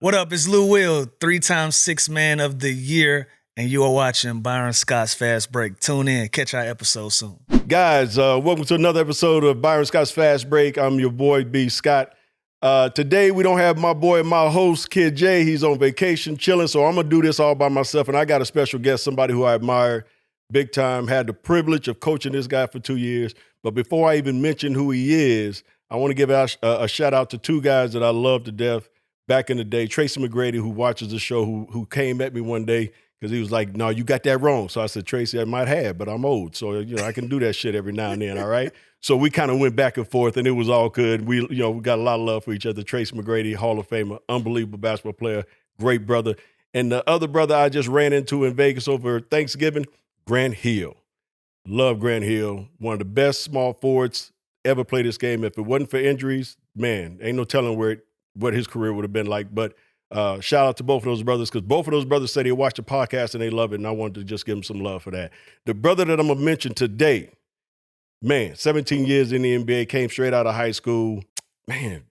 What up? It's Lou Will, 3-time Sixth Man of the Year, and you are watching Byron Scott's Fast Break. Tune in. Catch our episode soon. Guys, welcome to another episode of Byron Scott's Fast Break. I'm your boy, B. Scott. Today, we don't have my boy, my host, Kid J. He's on vacation, chilling, so I'm going to do this all by myself, and I got a special guest, somebody who I admire big time. Had the privilege of coaching this guy for 2 years, but before I even mention who he is, I want to give a shout out to two guys that I love to death back in the day. Tracy McGrady, who watches the show, who came at me one day because he was like, no, you got that wrong. So I said, Tracy, I might have, but I'm old. So, I can do that shit every now and then, all right? So we kind of went back and forth, and it was all good. We got a lot of love for each other. Tracy McGrady, Hall of Famer, unbelievable basketball player, great brother. And the other brother I just ran into in Vegas over Thanksgiving, Grant Hill. Love Grant Hill, one of the best small forwards ever played this game. If it wasn't for injuries, man, ain't no telling what his career would have been like. But shout out to both of those brothers, because both of those brothers said they watched the podcast and they love it, and I wanted to just give them some love for that. The brother that I'm going to mention today, man, 17 years in the NBA, came straight out of high school. Man,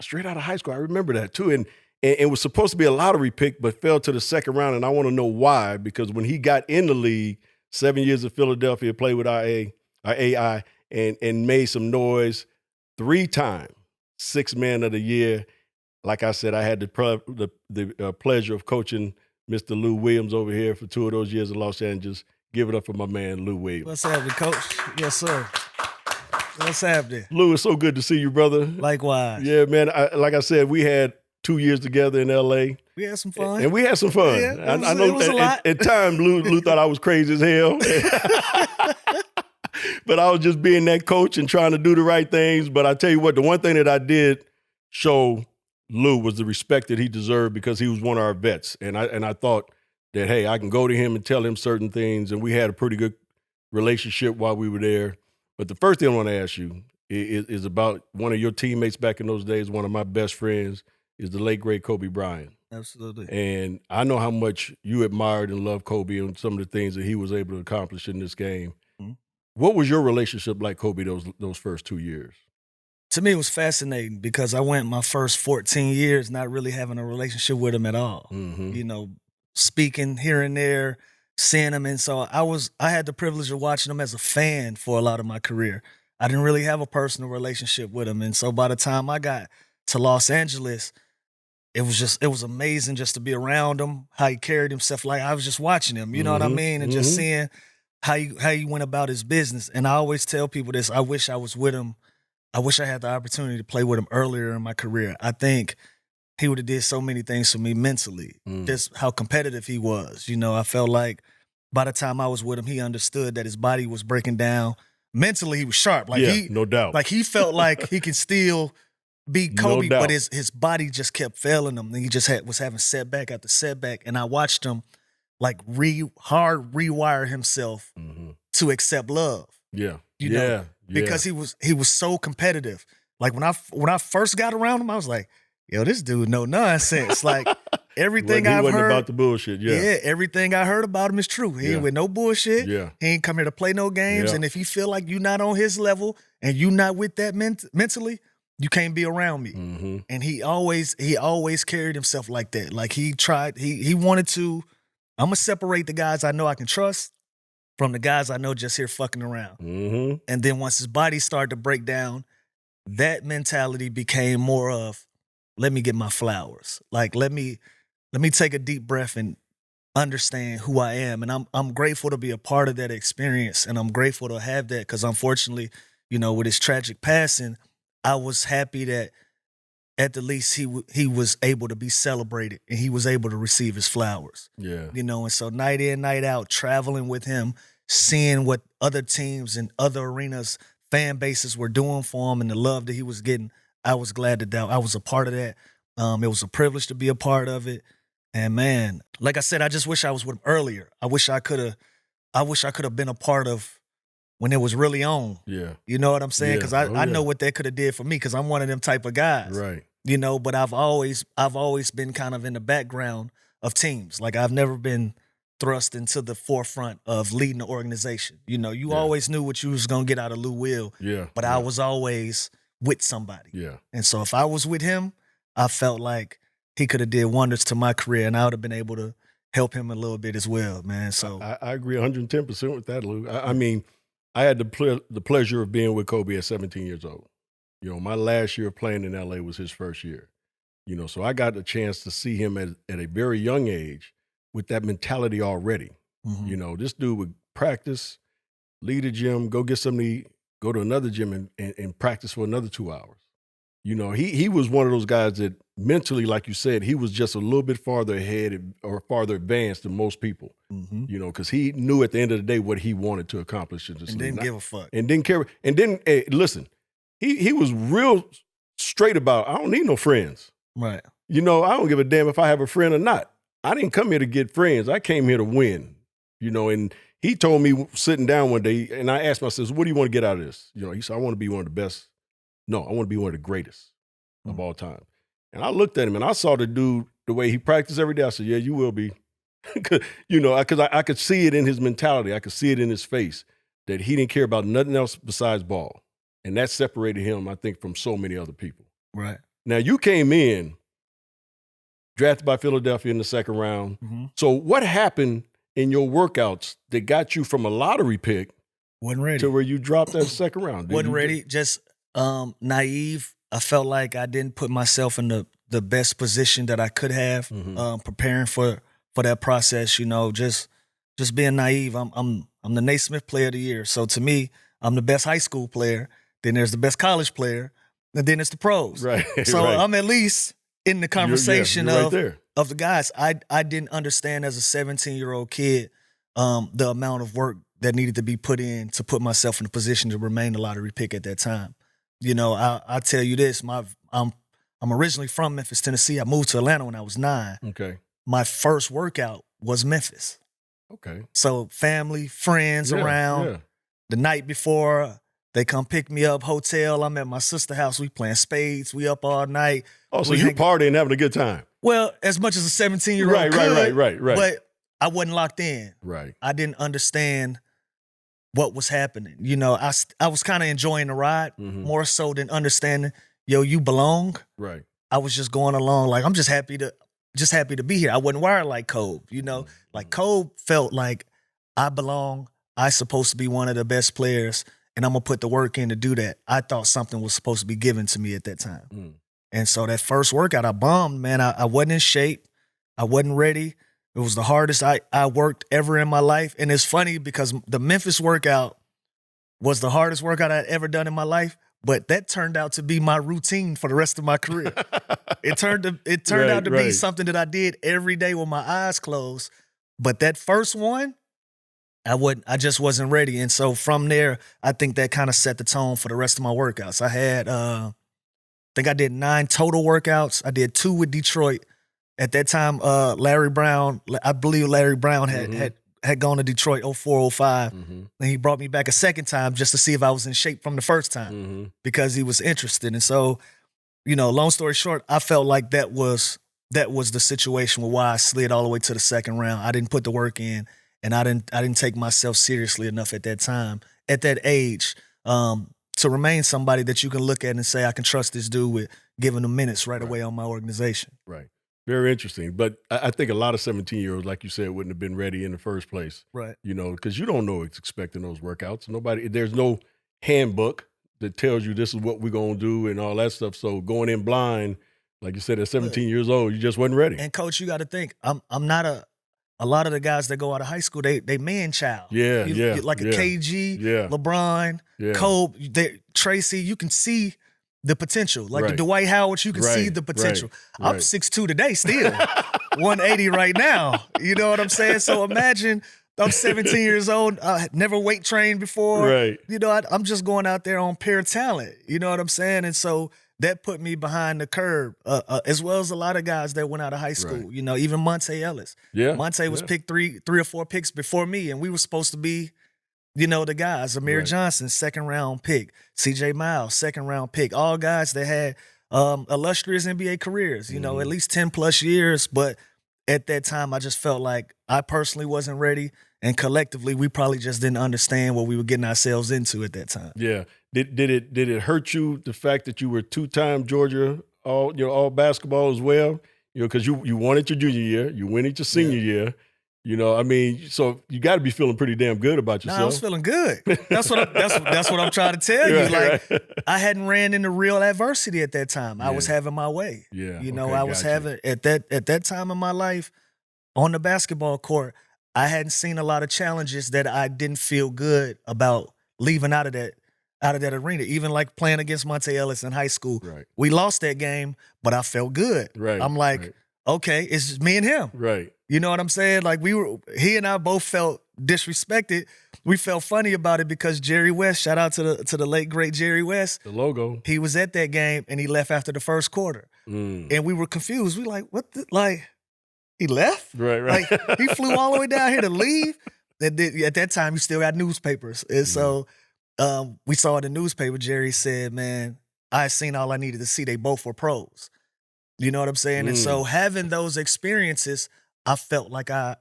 straight out of high school. I remember that too. And it was supposed to be a lottery pick, but fell to the second round, and I want to know why, because when he got in the league, 7 years in Philadelphia, played with AI, and made some noise, 3-time Sixth Man of the Year. Like I said, I had the pleasure of coaching Mr. Lou Williams over here for 2 of those years in Los Angeles. Give it up for my man, Lou Williams. What's happening, Coach? Yes, sir. What's happening? Lou, it's so good to see you, brother. Likewise. Yeah, man. Like I said, we had 2 years together in L.A. We had some fun. And we had some fun. Yeah, I know it was a lot. At times, Lou thought I was crazy as hell. But I was just being that coach and trying to do the right things. But I tell you what, the one thing that I did show Lou was the respect that he deserved, because he was one of our vets. And I thought that, hey, I can go to him and tell him certain things. And we had a pretty good relationship while we were there. But the first thing I want to ask you is about one of your teammates back in those days. One of my best friends is the late, great Kobe Bryant. Absolutely. And I know how much you admired and loved Kobe and some of the things that he was able to accomplish in this game. Mm-hmm. What was your relationship like, Kobe, those first 2 years? To me, it was fascinating, because I went my first 14 years not really having a relationship with him at all. Mm-hmm. Speaking here and there, seeing him. And so I had the privilege of watching him as a fan for a lot of my career. I didn't really have a personal relationship with him. And so by the time I got to Los Angeles, it was amazing just to be around him, how he carried himself. Like, I was just watching him, you know what I mean? And just seeing how he went about his business. And I always tell people this, I wish I was with him. I wish I had the opportunity to play with him earlier in my career. I think he would have did so many things for me mentally, just how competitive he was. I felt like by the time I was with him, he understood that his body was breaking down. Mentally, he was sharp. No doubt. Like, he felt like he could still beat Kobe, but his body just kept failing him. And he just was having setback after setback. And I watched him rewire himself to accept love. Yeah. Because he was so competitive. Like, when I first got around him, I was like, yo, this dude no nonsense. Like, everything I've heard. He wasn't about the bullshit, Yeah, everything I heard about him is true. He ain't with no bullshit. Yeah. He ain't come here to play no games. Yeah. And if you feel like you're not on his level and you not with that mentally, you can't be around me. Mm-hmm. And he always carried himself like that. Like, he wanted to, I'm going to separate the guys I know I can trust from the guys I know just here fucking around. Mm-hmm. And then once his body started to break down, that mentality became more of, let me get my flowers. Like, let me take a deep breath and understand who I am. And I'm grateful to be a part of that experience. And I'm grateful to have that, because unfortunately, with his tragic passing, I was happy that at the least he was able to be celebrated and he was able to receive his flowers. Yeah. And so night in, night out, traveling with him, seeing what other teams and other arenas, fan bases were doing for him and the love that he was getting, I was glad that I was a part of that. It was a privilege to be a part of it. And man, like I said, I just wish I was with him earlier. I wish I could have been a part of when it was really on. Yeah. You know what I'm saying? Because I know what that could have did for me, because I'm one of them type of guys. Right. But I've always been kind of in the background of teams. Like, I've never been thrust into the forefront of leading the organization. You always knew what you was going to get out of Lou Will. Yeah. But I was always with somebody. Yeah. And so if I was with him, I felt like he could have did wonders to my career, and I would have been able to help him a little bit as well, man. So I agree 110% with that, Lou. I mean, I had the pleasure of being with Kobe at 17 years old. You know, my last year of playing in LA was his first year. You know, so I got a chance to see him at a very young age with that mentality already. Mhm. You know, this dude would practice, leave the gym, go get something to eat, go to another gym and practice for another 2 hours. You know, he was one of those guys that mentally, like you said, he was just a little bit farther ahead or farther advanced than most people. Mhm. You know, because he knew at the end of the day what he wanted to accomplish in this and league. didn't give a fuck. And didn't care. And then, listen, he was real straight about, I don't need no friends. Right. You know, I don't give a damn if I have a friend or not. I didn't come here to get friends. I came here to win. You know, and he told me sitting down one day, and I asked myself, what do you want to get out of this? You know, he said, I want to be one of the best. No, I want to be one of the greatest of all time. And I looked at him, and I saw the dude, the way he practiced every day. I said, yeah, you will be. You know, because I could see it in his mentality. I could see it in his face that he didn't care about nothing else besides ball. And that separated him, I think, from so many other people. Right. Now, you came in, drafted by Philadelphia in the second round. Mhm. So what happened in your workouts that got you from a lottery pick Wasn't ready. to where you dropped that second round? Did Wasn't you ready. Just naive. I felt like I didn't put myself in the best position that I could have, preparing for that process. You know, just being naive. I'm the Naismith Player of the Year. So to me, I'm the best high school player. Then there's the best college player, and then it's the pros. Right. So right. I'm at least in the conversation you're right there. of the guys. I didn't understand as a 17-year-old kid the amount of work that needed to be put in to put myself in a position to remain a lottery pick at that time. You know, I tell you this, I'm originally from Memphis, Tennessee. I moved to Atlanta when I was 9. Okay. My first workout was Memphis. Okay. So family, friends around. Yeah. The night before, they come pick me up, hotel. I'm at my sister's house. We playing spades. We up all night. Oh, so you partying, having a good time. Well, as much as a 17-year-old Right. But I wasn't locked in. Right. I didn't understand what was happening. You know, I was kind of enjoying the ride more so than understanding, yo, you belong. Right. I was just going along like, I'm just happy to be here. I wasn't wired like Kobe, you know. Like Kobe felt like I belong. I supposed to be one of the best players, and I'm going to put the work in to do that. I thought something was supposed to be given to me at that time. And so that first workout, I bombed, man. I wasn't in shape. I wasn't ready. It was the hardest I worked ever in my life. And it's funny because the Memphis workout was the hardest workout I'd ever done in my life, but that turned out to be my routine for the rest of my career. It turned out to be something that I did every day with my eyes closed. But that first one, I just wasn't ready. And so from there, I think that kind of set the tone for the rest of my workouts. I had, I think I did 9 total workouts. I did 2 with Detroit. At that time, Larry Brown, I believe Larry Brown had gone to Detroit 04, 05. And he brought me back a second time just to see if I was in shape from the first time because he was interested. And so, you know, long story short, I felt like that was the situation with why I slid all the way to the second round. I didn't put the work in, and I didn't take myself seriously enough at that time, at that age, to remain somebody that you can look at and say, I can trust this dude with giving him minutes right away on my organization. Right. Very interesting. But I think a lot of 17-year-olds, like you said, wouldn't have been ready in the first place. Right. You know, because you don't know what's expecting those workouts. There's no handbook that tells you this is what we're going to do and all that stuff. So going in blind, like you said, at 17 years old, you just wasn't ready. And Coach, you got to think, I'm not a lot of the guys that go out of high school, they man child. Yeah. Like a KG, LeBron, Kobe, Tracy, you can see the potential. Like the Dwight Howard, you can see the potential. I'm 6'2" today still, 180 right now. You know what I'm saying? So imagine I'm 17 years old, never weight trained before. Right. You know, I'm just going out there on pure talent. You know what I'm saying? And so that put me behind the curve, as well as a lot of guys that went out of high school. Right. You know, even Monte Ellis. Yeah. Monte was picked three or four picks before me, and we were supposed to be, you know, the guys. Amir Johnson, 2nd round pick. CJ Miles, 2nd round pick. All guys that had illustrious NBA careers, you know, at least 10 plus years. But at that time, I just felt like I personally wasn't ready. And collectively, we probably just didn't understand what we were getting ourselves into at that time. Yeah. Did it hurt you, the fact that you were 2-time Georgia all basketball as well? because you won it your junior year, you win it your senior year. I mean, so you got to be feeling pretty damn good about yourself. No, I was feeling good. That's what I'm trying to tell you. Like, I hadn't ran into real adversity at that time. I was having my way. Yeah, I was having at that time in my life on the basketball court. I hadn't seen a lot of challenges that I didn't feel good about leaving out of that arena. Even like playing against Monte Ellis in high school, we lost that game, but I felt good. I'm like, okay, it's just me and him. You know what I'm saying? Like he and I both felt disrespected. We felt funny about it because Jerry West, shout out to the late great Jerry West, the logo. He was at that game and he left after the first quarter, and we were confused. We like, what? He left? Right. Like he flew all the way down here to leave. At that time, you still got newspapers, and so we saw in the newspaper. Jerry said, "Man, I seen all I needed to see. They both were pros." You know what I'm saying? And so having those experiences, I felt like all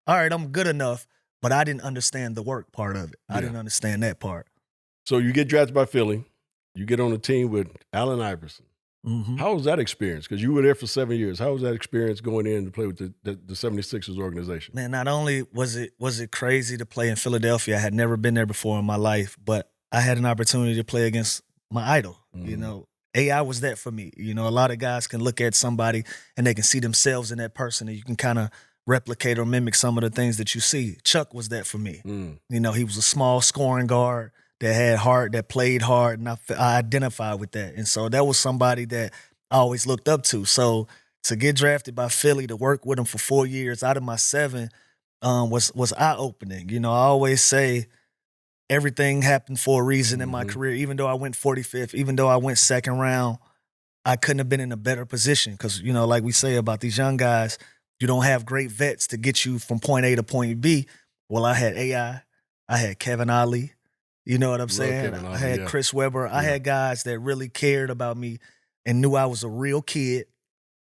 right, I'm good enough, but I didn't understand the work part of it. I didn't understand that part. So you get drafted by Philly. You get on the team with Allen Iverson. How was that experience? Because you were there for 7 years. How was that experience going in to play with the 76ers organization? Man, not only was it crazy to play in Philadelphia, I had never been there before in my life, but I had an opportunity to play against my idol, AI was that for me. A lot of guys can look at somebody and they can see themselves in that person, and you can kind of replicate or mimic some of the things that you see. Chuck was that for me. He was a small scoring guard that had heart, that played hard, and I identified with that. And so that was somebody that I always looked up to. So to get drafted by Philly, to work with him for 4 years out of my 7 was eye-opening. I always say, everything happened for a reason in my career. Even though I went 45th, even though I went second round, I couldn't have been in a better position because, like we say about these young guys, you don't have great vets to get you from point A to point B. Well, I had AI. I had Kevin Ollie. You know what I'm saying? I had Chris Webber. I had guys that really cared about me and knew I was a real kid.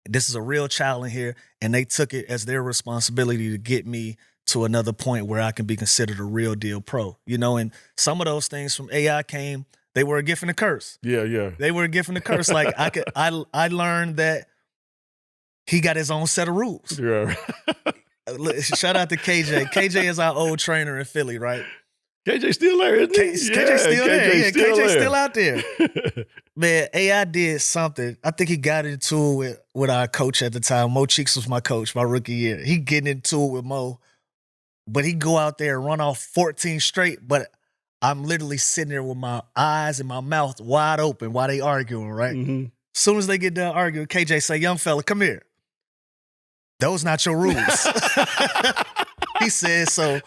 This is a real child in here, and they took it as their responsibility to get me to another point where I can be considered a real deal pro, and some of those things from AI came, they were a gift and a curse. Yeah. They were a gift and a curse. Like I learned that he got his own set of rules. Yeah. Shout out to KJ. KJ is our old trainer in Philly, right? KJ still there, isn't he? KJ still there. Yeah, KJ still out there. Man, AI did something. I think he got into it with our coach at the time. Mo Cheeks was my coach my rookie year. He getting into it with Mo. But he go out there and run off 14 straight, but I'm literally sitting there with my eyes and my mouth wide open while they arguing, right? As soon as they get done arguing, KJ say, "Young fella, come here. Those not your rules." He said, "So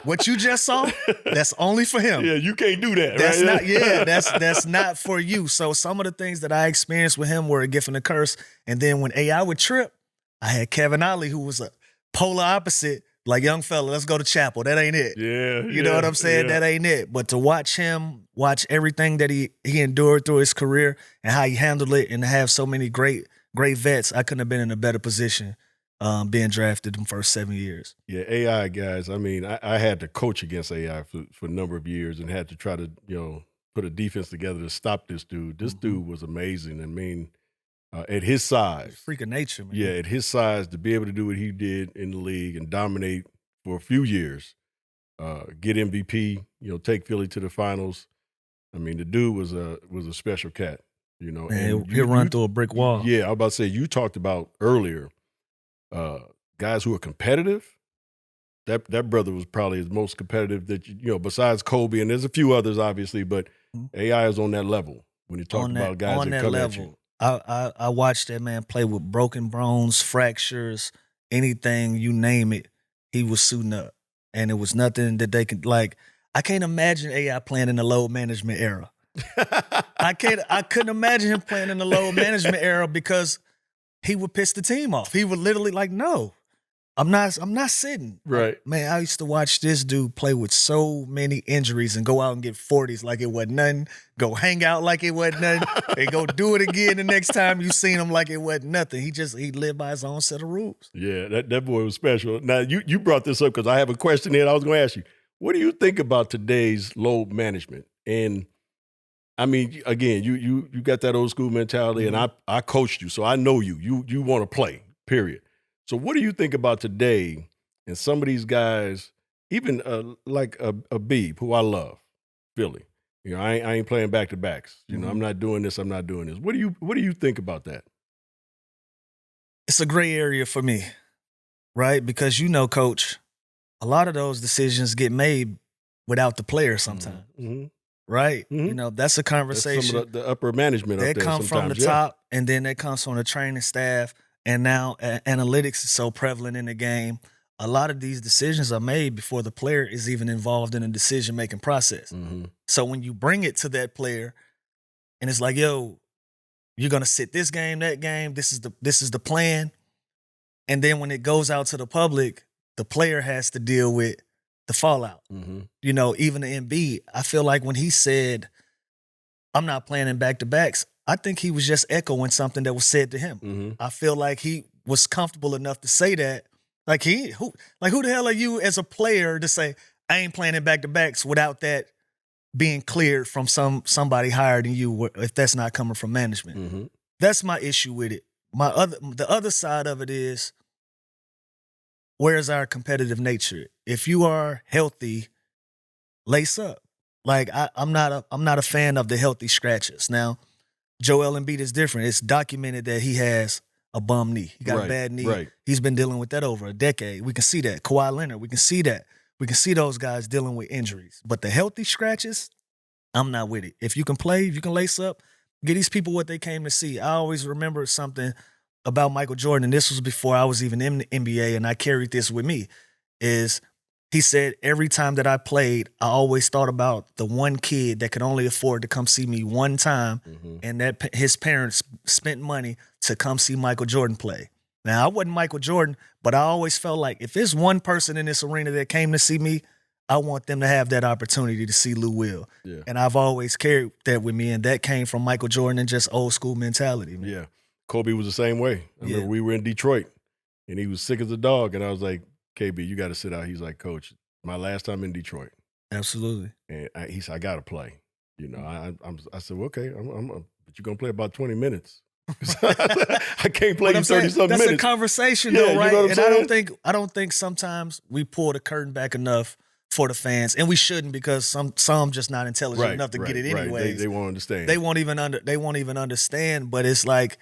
what you just saw, that's only for him. Yeah, you can't do that. That's right? not. Yeah, that's not for you." So some of the things that I experienced with him were a gift and a curse. And then when AI would trip, I had Kevin Ollie, who was a polar opposite. Like, young fella, let's go to chapel. That ain't it. Yeah. You know what I'm saying? That ain't it. But to watch everything that he endured through his career and how he handled it, and to have so many great vets, I couldn't have been in a better position being drafted in the first 7 years. Yeah, AI guys. I mean, I had to coach against AI for a number of years and had to try to, put a defense together to stop this dude. This dude was amazing. I mean, at his size. Freak of nature, man. Yeah, at his size, to be able to do what he did in the league and dominate for a few years, get MVP, take Philly to the finals. I mean, the dude was a special cat, Man, and he'll run through a brick wall. Yeah, I was about to say, you talked about earlier guys who are competitive. That brother was probably the most competitive that, besides Kobe, and there's a few others, obviously, but AI is on that level when you talk about guys that come at you. I watched that man play with broken bones, fractures, anything, you name it, he was suiting up. And it was nothing that they could, like, I can't imagine AI playing in the load management era. I couldn't imagine him playing in the load management era because he would piss the team off. He would literally like, no, I'm not sitting. Right. Man, I used to watch this dude play with so many injuries and go out and get 40s like it wasn't nothing, go hang out like it wasn't nothing, and go do it again the next time you seen him like it wasn't nothing. He lived by his own set of rules. Yeah, that boy was special. Now, you brought this up because I have a question that I was going to ask you. What do you think about today's load management? And I mean, again, you got that old school mentality, and I coached you, so I know you. You want to play, period. So what do you think about today and some of these guys, even like a Beeb, who I love, Philly? You know, I ain't playing back-to-backs. You know, I'm not doing this, I'm not doing this. What do you think about that? It's a gray area for me, right? Because Coach, a lot of those decisions get made without the player sometimes. Right? That's a conversation. That's some of the upper management that up there come from the top, and then that comes from the training staff. And now analytics is so prevalent in the game. A lot of these decisions are made before the player is even involved in a decision-making process. So when you bring it to that player, and it's like, yo, you're gonna sit this game, that game. This is the plan. And then when it goes out to the public, the player has to deal with the fallout. Even the Embiid, I feel like when he said, I'm not playing in back-to-backs, I think he was just echoing something that was said to him. I feel like he was comfortable enough to say that. Like who the hell are you as a player to say, I ain't playing in back-to-backs without that being cleared from somebody higher than you, if that's not coming from management. That's my issue with it. The other side of it is, where's our competitive nature? If you are healthy, lace up. Like I'm not a fan of the healthy scratches. Now, Joel Embiid is different. It's documented that he has a bum knee. He got a bad knee. Right. He's been dealing with that over a decade. We can see that. Kawhi Leonard, we can see that. We can see those guys dealing with injuries. But the healthy scratches, I'm not with it. If you can play, if you can lace up, get these people what they came to see. I always remember something about Michael Jordan, and this was before I was even in the NBA, and I carried this with me, is he said, every time that I played, I always thought about the one kid that could only afford to come see me one time, and that his parents spent money to come see Michael Jordan play. Now, I wasn't Michael Jordan, but I always felt like if there's one person in this arena that came to see me, I want them to have that opportunity to see Lou Will. Yeah. And I've always carried that with me, and that came from Michael Jordan and just old school mentality. Man. Yeah. Kobe was the same way. I remember we were in Detroit, and he was sick as a dog, and I was like, KB, you got to sit out. He's like, Coach, my last time in Detroit. Absolutely. And he said, I got to play. I said, well, okay, but you're going to play about 20 minutes. I can't play you 30-something minutes. That's a conversation, though, right? You know what I'm saying? I don't think sometimes we pull the curtain back enough for the fans, and we shouldn't, because some just not intelligent enough to get it anyways. Right. They won't understand. They won't even understand. But it's like,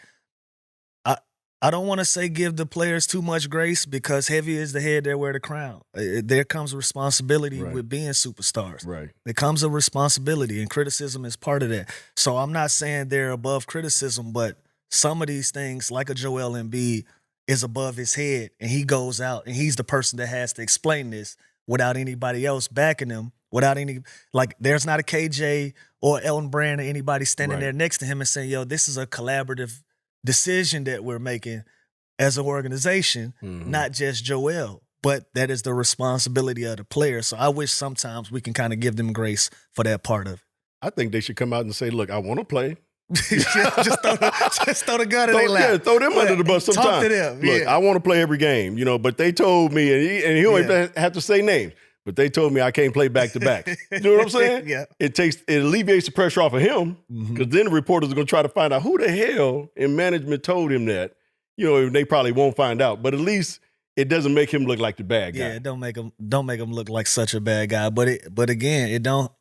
I don't want to say give the players too much grace, because heavy is the head that wear the crown. There comes a responsibility with being superstars. Right. There comes a responsibility, and criticism is part of that. So I'm not saying they're above criticism, but some of these things, like a Joel Embiid, is above his head, and he goes out, and he's the person that has to explain this without anybody else backing him, without any, like, there's not a KJ or Elton Brand or anybody standing there next to him and saying, yo, this is a collaborative decision that we're making as an organization, not just Joel, but that is the responsibility of the player. So I wish sometimes we can kind of give them grace for that part of it. I think they should come out and say, look, I want to play. just throw the gun in their lap. Yeah, throw them under the bus sometimes. Talk to them. Look, I want to play every game, but they told me, and he don't even have to say names, but they told me I can't play back-to-back. You know what I'm saying? Yeah. It alleviates the pressure off of him, because then the reporters are going to try to find out who the hell in management told him that. They probably won't find out, but at least it doesn't make him look like the bad guy. Yeah, it don't make him look like such a bad guy. But again,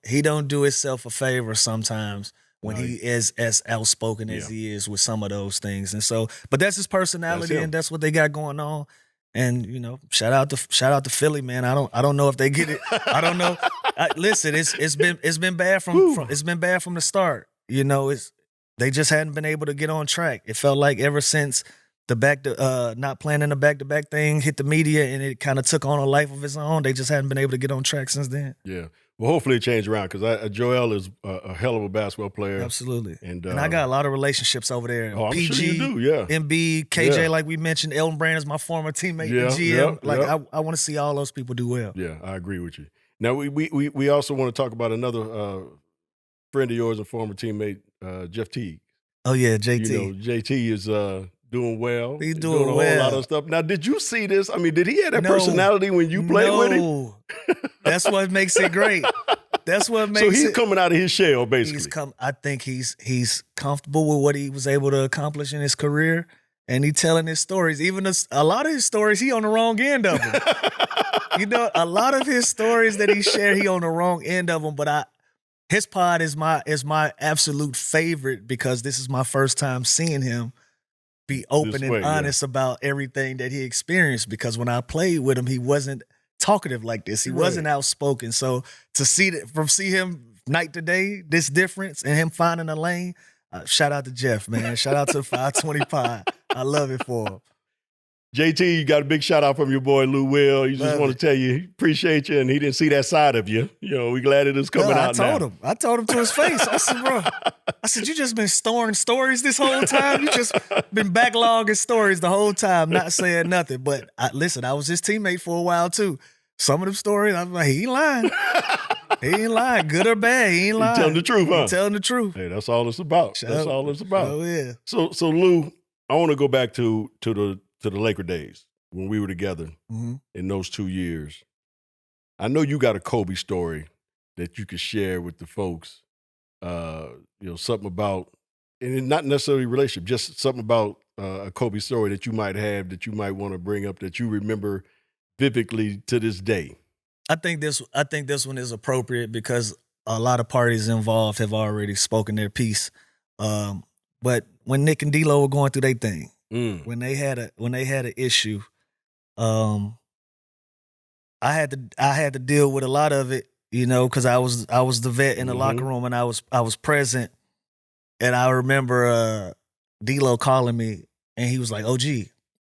he don't do himself a favor sometimes when he is as outspoken as he is with some of those things. And so, but that's his personality, and that's what they got going on. And shout out to Philly, man. I don't know if they get it. I don't know. Listen, it's been bad from the start. They just hadn't been able to get on track. It felt like ever since the not playing in the back-to-back thing hit the media, and it kind of took on a life of its own. They just hadn't been able to get on track since then. Yeah. Well, hopefully it changed around, because Joel is a hell of a basketball player. Absolutely. And I got a lot of relationships over there. Oh, I'm PG, sure you do, yeah. MB, KJ, like we mentioned, Elton Brand is my former teammate in GM. I want to see all those people do well. Yeah, I agree with you. Now, we also want to talk about another friend of yours and former teammate, Jeff Teague. Oh, yeah, JT. JT is doing well. He's doing a whole lot of stuff. Now, did you see this? I mean, did he have that personality when you played with him? That's what makes it great. That's what makes So he's it. coming out of his shell, basically. I think he's comfortable with what he was able to accomplish in his career, and he telling his stories. Even a lot of his stories, he on the wrong end of them. A lot of his stories that he shared, he on the wrong end of them. But his pod is my absolute favorite because this is my first time seeing him be open and honest about everything that he experienced. Because when I played with him, he wasn't talkative like this. He wasn't outspoken. So to see him night to day, this difference and him finding a lane, shout out to Jeff, man. Shout out to 520 Pod. I love it for him. JT, you got a big shout out from your boy Lou Will. He just want to tell you he appreciate you, and he didn't see that side of you. We glad it is coming out now. I told him to his face. I said, bro, you just been storing stories this whole time. You just been backlogging stories the whole time, not saying nothing. But listen, I was his teammate for a while too. Some of them stories, I'm like, he ain't lying. He ain't lying, good or bad. He ain't lying. He telling the truth, huh? He telling the truth. Hey, that's all it's about. That's all it's about. Oh yeah. So Lou, I want to go back to the Laker days when we were together in those 2 years. I know you got a Kobe story that you could share with the folks. Something about, and not necessarily relationship, just something about a Kobe story that you might have that you might want to bring up that you remember vividly to this day. I think this one is appropriate because a lot of parties involved have already spoken their piece. But when Nick and D-Lo were going through their thing, when they had an issue, I had to deal with a lot of it, because I was the vet in the locker room and I was present, and I remember D-Lo calling me and he was like, "OG,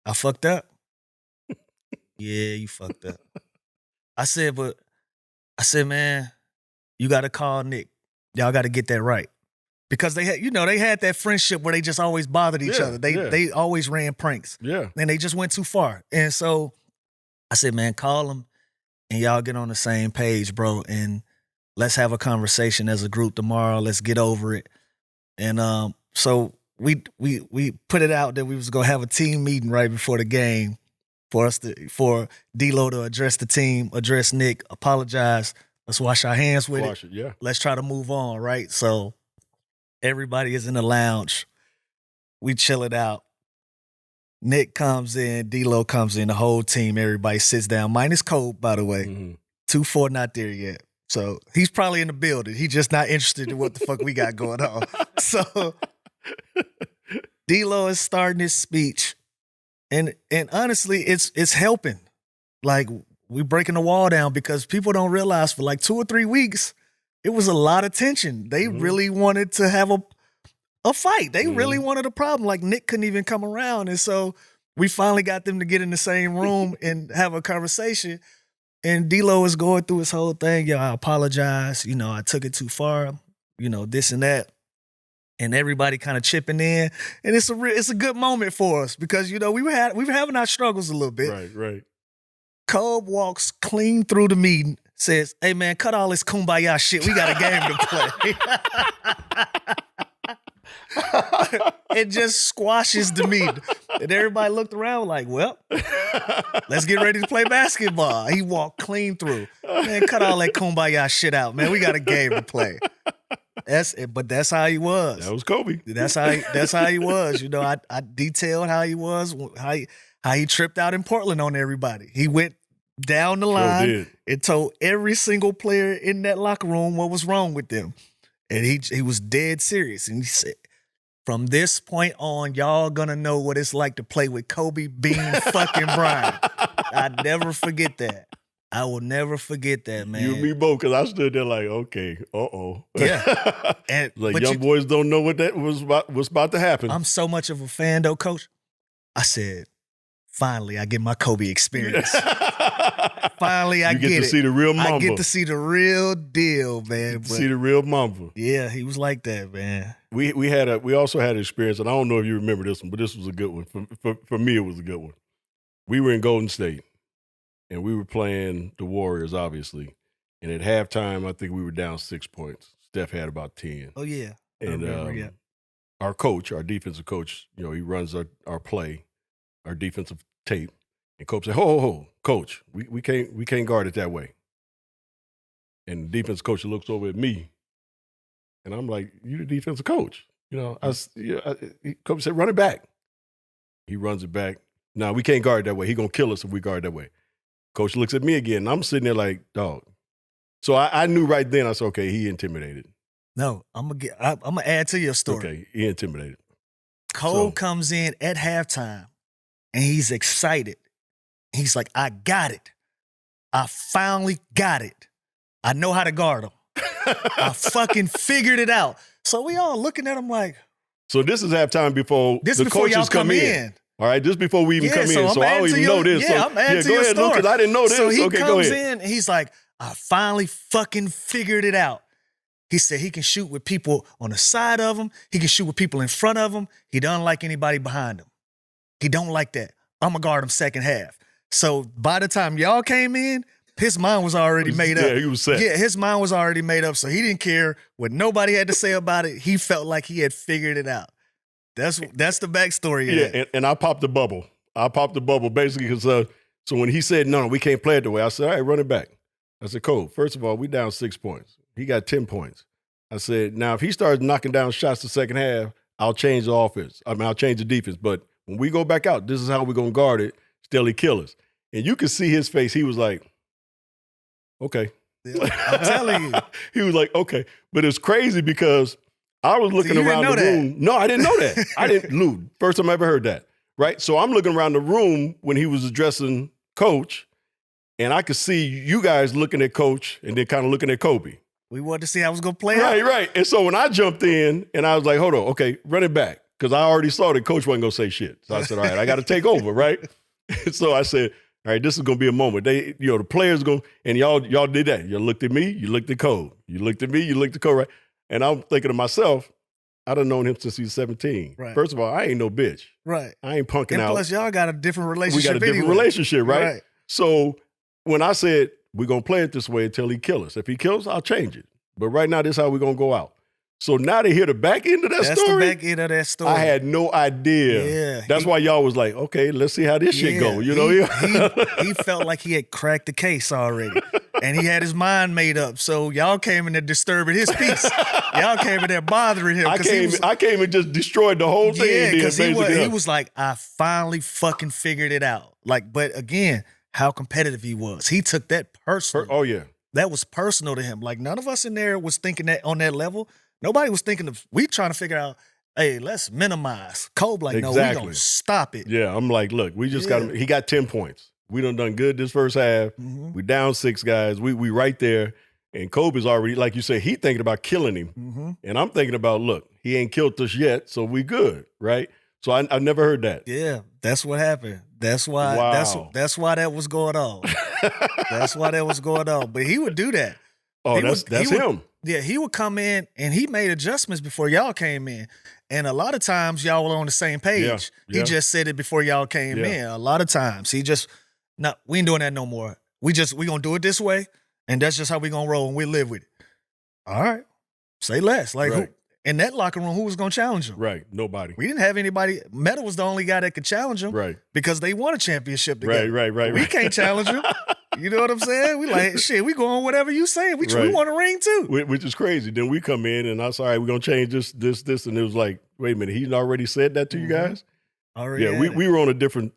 I fucked up." Yeah, you fucked up. I said, man, you got to call Nick. Y'all got to get that right. Because they had that friendship where they just always bothered each other. They always ran pranks. Yeah. And they just went too far. And so I said, man, call them and y'all get on the same page, bro. And let's have a conversation as a group tomorrow. Let's get over it. And so we put it out that we was gonna have a team meeting right before the game for D-Lo to address the team, address Nick, apologize. Let's wash our hands with it. Yeah. Let's try to move on, right? So everybody is in the lounge. We chill it out. Nick comes in, D-Lo comes in, the whole team, everybody sits down, minus Cole, by the way. 2-4 not there yet. So he's probably in the building. He's just not interested in what the fuck we got going on. So D-Lo is starting his speech. And honestly, it's helping. Like, we breaking the wall down because people don't realize for like 2 or 3 weeks, it was a lot of tension. They really wanted to have a fight. They really wanted a problem. Like, Nick couldn't even come around. And so we finally got them to get in the same room and have a conversation. And D-Lo is going through his whole thing. I apologize. I took it too far. This and that. And everybody kind of chipping in. And it's a good moment for us because, we were having our struggles a little bit. Right. Cole walks clean through the meeting, says, "Hey, man, cut all this kumbaya shit. We got a game to play." It just squashes the meeting. And everybody looked around like, well, let's get ready to play basketball. He walked clean through. Man, cut all that kumbaya shit out, man. We got a game to play. But that's how he was. That was Kobe. That's how he was. I detailed how he was, how he tripped out in Portland on everybody. He went down the line and told every single player in that locker room what was wrong with them. And he was dead serious. And he said, from this point on, y'all gonna know what it's like to play with Kobe Bean fucking Bryant. I'd never forget that. I will never forget that, man. You and me both, because I stood there like, okay, Yeah. And like young boys don't know what that was about to happen. I'm so much of a fan, though, Coach. I said, finally, I get my Kobe experience. Finally, I get it. You get to see the real Mamba. I get to see the real deal, man. See the real Mamba. Yeah, he was like that, man. We also had an experience, and I don't know if you remember this one, but this was a good one. For me, it was a good one. We were in Golden State, and we were playing the Warriors, obviously. And at halftime, I think we were down 6 points. Steph had about 10. Oh, yeah. And our coach, our defensive coach, he runs our play, our defensive tape. And Coach said, ho, Coach, we can't guard it that way. And the defense coach looks over at me, and I'm like, "You the defensive coach?" You know, coach said, "Run it back." He runs it back. Now we can't guard that way. He gonna kill us if we guard that way. Coach looks at me again, and I'm sitting there like, dog. So I knew right then. I said, okay, he intimidated. No, I'm gonna add to your story. Okay, he intimidated. Cole comes in at halftime, and he's excited. He's like, "I got it. I finally got it. I know how to guard him. I fucking figured it out." So we all looking at him like. So this is halftime before the coaches come in. All right, just before we even come in. So I don't even know this. Yeah, I'm adding to your story. Because I didn't know this. So he okay, comes in, and he's like, "I finally fucking figured it out." He said he can shoot with people on the side of him. He can shoot with people in front of him. He doesn't like anybody behind him. He don't like that. I'm going to guard him second half. So by the time y'all came in, his mind was already made up. Yeah, he was set. Yeah, his mind was already made up. So he didn't care what nobody had to say about it. He felt like he had figured it out. That's the backstory. Yeah, and I popped the bubble. I popped the bubble basically because so when he said, no, we can't play it the way, I said, all right, run it back. I said, Cole, first of all, we down 6 points. He got 10 points. I said, now if he starts knocking down shots the second half, I'll change the offense. I'll change the defense. But when we go back out, this is how we're going to guard it. Still, he kill us. And you could see his face. He was like, okay. I'm telling you. He was like, okay. But it's crazy because I was looking around the room. No, I didn't know that. I didn't, Lou, first time I ever heard that. Right? So I'm looking around the room when he was addressing Coach, and I could see you guys looking at Coach and then kind of looking at Kobe. We wanted to see how it was going to play out. Right. And so when I jumped in and I was like, hold on, okay, run it back. Because I already saw that Coach wasn't going to say shit. So I said, all right, I got to take over, right? So I said, all right, this is going to be a moment. They, the players go, and y'all did that. You looked at me, you looked at Cole. You looked at me, you looked at Cole, right? And I'm thinking to myself, I done known him since he was 17. Right. First of all, I ain't no bitch. Right. I ain't punking out. And plus, y'all got a different relationship. We got a different relationship, right? So when I said, we're going to play it this way until he kills us. If he kills, I'll change it. But right now, this is how we're going to go out. So now to hear the back end of that story. That's the back end of that story. I had no idea. Yeah. That's why y'all was like, okay, let's see how this shit go. You know? He felt like he had cracked the case already. And he had his mind made up. So y'all came in there disturbing his peace. Y'all came in there bothering him. I came and just destroyed the whole thing. Yeah, because he was like, I finally fucking figured it out. Like, but again, how competitive he was. He took that personal. Oh, yeah. That was personal to him. Like, none of us in there was thinking that on that level. Nobody was thinking of, we trying to figure out, hey, let's minimize. Kobe like, no, we gonna stop it. Yeah, I'm like, look, we just got him. He got 10 points. We done good this first half. Mm-hmm. We down 6 guys. We right there. And Kobe's already, like you said, he thinking about killing him. Mm-hmm. And I'm thinking about, look, he ain't killed us yet, so we good, right? So I never heard that. Yeah, that's what happened. That's why. Wow. That's why that was going on. That's why that was going on. But he would do that. Oh, that's him. Yeah, he would come in and he made adjustments before y'all came in. And a lot of times y'all were on the same page. Yeah. He just said it before y'all came in. A lot of times he just, no, we ain't doing that no more. We gonna do it this way, and that's just how we gonna roll and we live with it. All right, say less. Like who, in that locker room, who was gonna challenge him? Right, nobody. We didn't have anybody. Meta was the only guy that could challenge him. Right, because they won a championship together. Right. We can't challenge him. You know what I'm saying? We like, shit, we going whatever you say. We want a ring too. Which is crazy. Then we come in and I was, all right, we're going to change this. And it was like, wait a minute, he already said that to you guys? Already. Yeah, we were on a different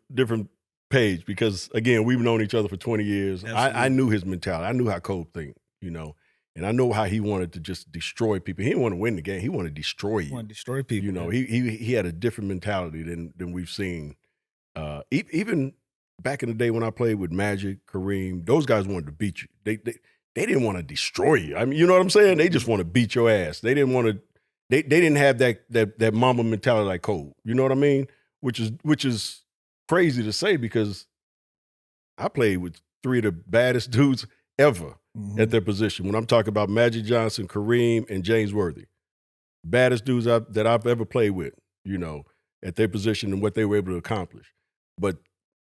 page because, again, we've known each other for 20 years. I knew his mentality. I knew how Cole think, and I know how he wanted to just destroy people. He didn't want to win the game. He wanted to destroy you. He wanted to destroy people. He had a different mentality than we've seen. Even back in the day when I played with Magic, Kareem, those guys wanted to beat you. They didn't want to destroy you. I mean, you know what I'm saying? They just want to beat your ass. They didn't want to. They didn't have that Mamba mentality like Cole. You know what I mean? Which is crazy to say because I played with 3 of the baddest dudes ever at their position. When I'm talking about Magic Johnson, Kareem, and James Worthy, baddest dudes that I've ever played with. At their position and what they were able to accomplish, but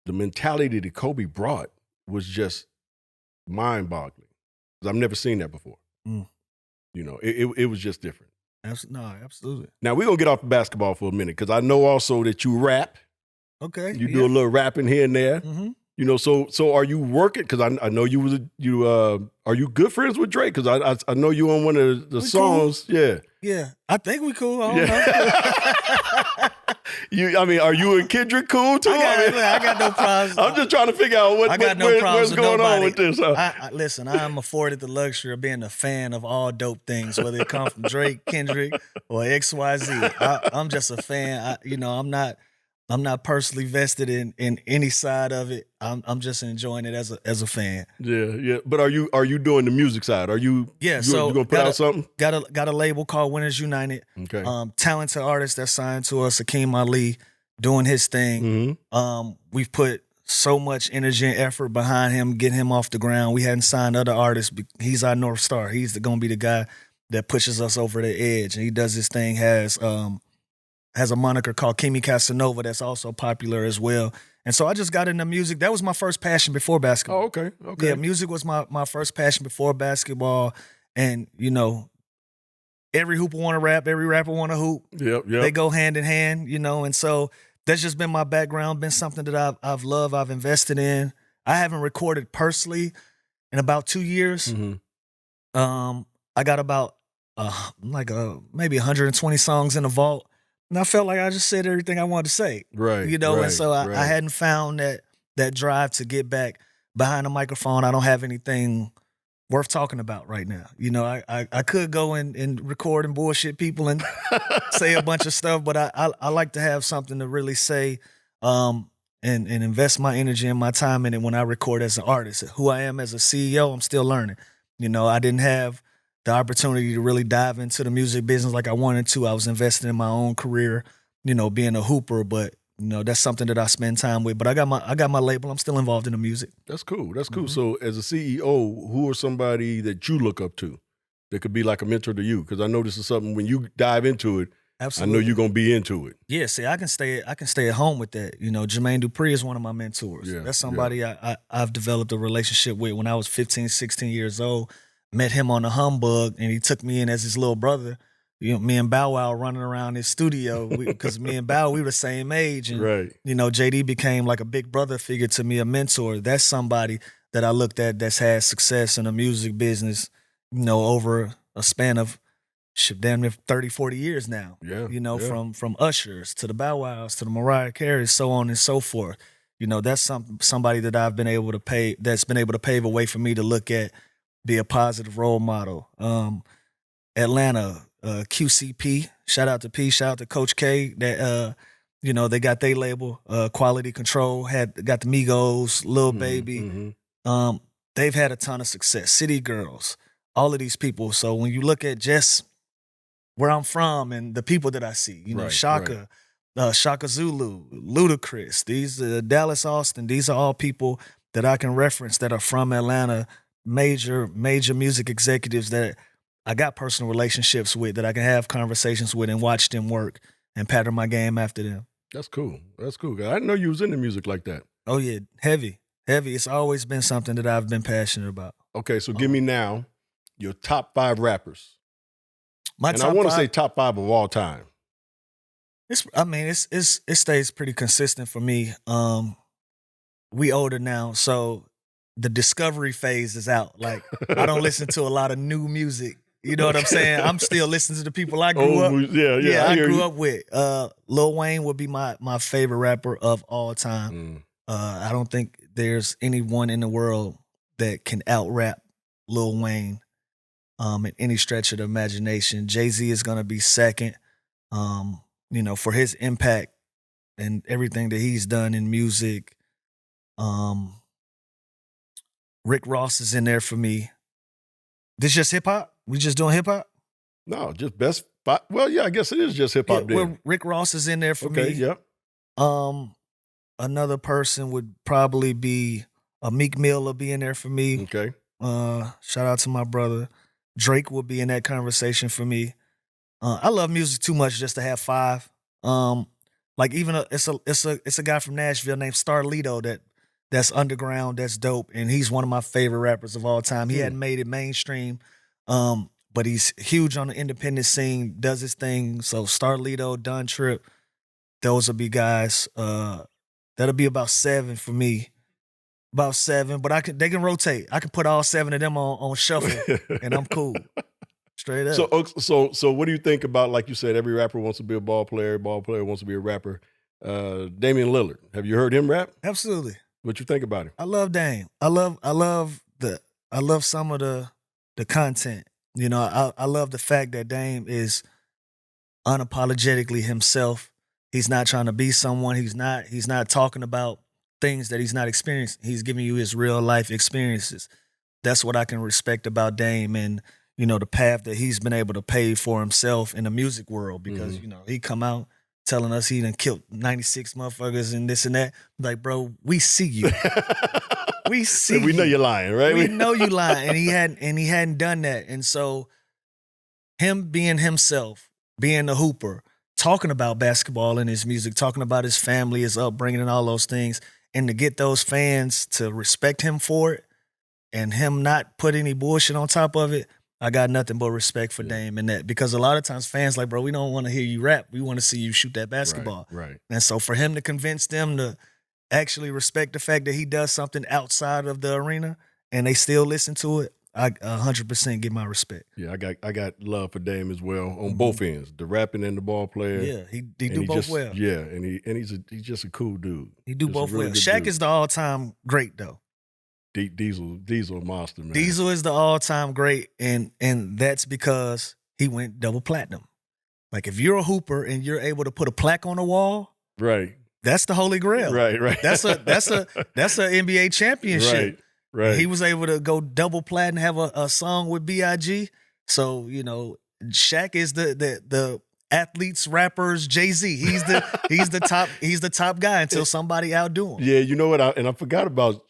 the mentality that Kobe brought was just mind-boggling. I've never seen that before. It was just different. Absolutely. Now, we're going to get off the basketball for a minute because I know also that you rap. Okay. You do a little rapping here and there. Mm-hmm. You know, so are you working? Because I know are you good friends with Drake? Because I know you on one of the songs. Cool. Yeah. Yeah, I think we cool. I don't know. I mean, are you and Kendrick cool too? I got no problems. I'm just trying to figure out what's going on with this. Listen, I'm afforded the luxury of being a fan of all dope things, whether it comes from Drake, Kendrick, or XYZ. I'm just a fan. I'm not personally vested in any side of it. I'm just enjoying it as a fan. Yeah. But are you doing the music side? Are you? Yeah. So you gonna put out something? Got a label called Winners United. Okay. Talented artist that signed to us, Akeem Ali, doing his thing. Mm-hmm. We've put so much energy and effort behind him, getting him off the ground. We hadn't signed other artists. He's our North Star. He's gonna be the guy that pushes us over the edge, and he does his thing. Has a moniker called Kimi Casanova that's also popular as well. And so I just got into music. That was my first passion before basketball. Oh, okay. Yeah, music was my first passion before basketball. And, every hooper want to rap, every rapper want to hoop. Yep. They go hand in hand, and so that's just been my background, been something that I've loved, I've invested in. I haven't recorded personally in about 2 years. Mm-hmm. I got about maybe 120 songs in the vault. And I felt like I just said everything I wanted to say. Right. And so I hadn't found that drive to get back behind the microphone. I don't have anything worth talking about right now. I could go and record and bullshit people and say a bunch of stuff, but I like to have something to really say and invest my energy and my time in it when I record as an artist. Who I am as a CEO, I'm still learning. I didn't have the opportunity to really dive into the music business like I wanted to. I was investing in my own career, being a hooper, but that's something that I spend time with. But I got my label. I'm still involved in the music. That's cool. Mm-hmm. So as a CEO, who are somebody that you look up to that could be like a mentor to you? Because I know this is something when you dive into it, absolutely. I know you're gonna be into it. Yeah, see, I can stay at home with that. Jermaine Dupri is one of my mentors. Yeah, that's somebody I've developed a relationship with when I was 15, 16 years old. Met him on the Humbug, and he took me in as his little brother. Me and Bow Wow running around his studio because me and Bow, we were the same age. And, right. JD became like a big brother figure to me, a mentor. That's somebody that I looked at that's had success in the music business, over a span of damn near 30, 40 years now. Yeah. From Ushers to the Bow Wows to the Mariah Careys, so on and so forth. That's somebody that I've been able to pave a way for me to look at, be a positive role model. Atlanta, QCP, shout out to P, shout out to Coach K. That they got their label, Quality Control, got the Migos, Lil Baby. Mm-hmm. They've had a ton of success. City Girls, all of these people. So when you look at just where I'm from and the people that I see, Shaka, Shaka Zulu, Ludacris, these Dallas Austin, these are all people that I can reference that are from Atlanta. Major music executives that I got personal relationships with, that I can have conversations with and watch them work and pattern my game after them. That's cool. I didn't know you was into music like that. Oh yeah, heavy. It's always been something that I've been passionate about. Okay, so give me now your top 5 rappers. I want to say top 5 of all time. It stays pretty consistent for me. We older now, so the discovery phase is out. Like, I don't listen to a lot of new music. You know what I'm saying? I'm still listening to the people I grew up. Yeah, I grew up with. Lil Wayne would be my favorite rapper of all time. I don't think there's anyone in the world that can out-rap Lil Wayne in any stretch of the imagination. Jay-Z is going to be second, for his impact and everything that he's done in music. Rick Ross is in there for me. This just hip hop? We just doing hip hop? No, just best. Well, yeah, I guess it is just hip hop. Well, Rick Ross is in there for me. Okay, yep. Another person would probably be Meek Mill will be in there for me. Okay. Shout out to my brother. Drake will be in that conversation for me. I love music too much just to have 5. It's a guy from Nashville named Starlito that's underground, that's dope, and he's one of my favorite rappers of all time. He hadn't made it mainstream, but he's huge on the independent scene, does his thing. So Starlito, Don Trip, those will be guys. That'll be about 7 for me. About 7, but they can rotate. I can put all 7 of them on shuffle, and I'm cool. Straight up. So what do you think about, like you said, every rapper wants to be a ball player wants to be a rapper. Damian Lillard, have you heard him rap? Absolutely. What you think about him? I love Dame. I love some of the content. You know, I love the fact that Dame is unapologetically himself. He's not trying to be someone. He's not talking about things that he's not experiencing. He's giving you his real life experiences. That's what I can respect about Dame, and you know, the path that he's been able to pave for himself in the music world, because you know, he come out telling us he done killed 96 motherfuckers and this and that. Like, bro, we see you. We see we know you're lying, right? We know you lying. And he hadn't done that. And so him being himself, being a hooper, talking about basketball in his music, talking about his family, his upbringing and all those things, and to get those fans to respect him for it and him not put any bullshit on top of it, I got nothing but respect for Dame in that. Because a lot of times fans like, bro, we don't want to hear you rap. We want to see you shoot that basketball. Right. And so for him to convince them to actually respect the fact that he does something outside of the arena and they still listen to it, I 100% give my respect. Yeah, I got love for Dame as well on both ends, the rapping and the ball player. Yeah, he do both well. Yeah, and he's just a cool dude. He do Just both really well. good Shaq dude. is the all-time great though. Diesel a monster, man. Diesel is the all-time great, and that's because he went double platinum. Like, if you're a hooper and you're able to put a plaque on the wall, right, that's the holy grail. Right. That's a NBA championship. Right. He was able to go double platinum, have a song with B.I.G. So, you know, Shaq is the athletes, rappers, Jay-Z. He's the top guy until somebody outdo him. Yeah, you know what? I forgot about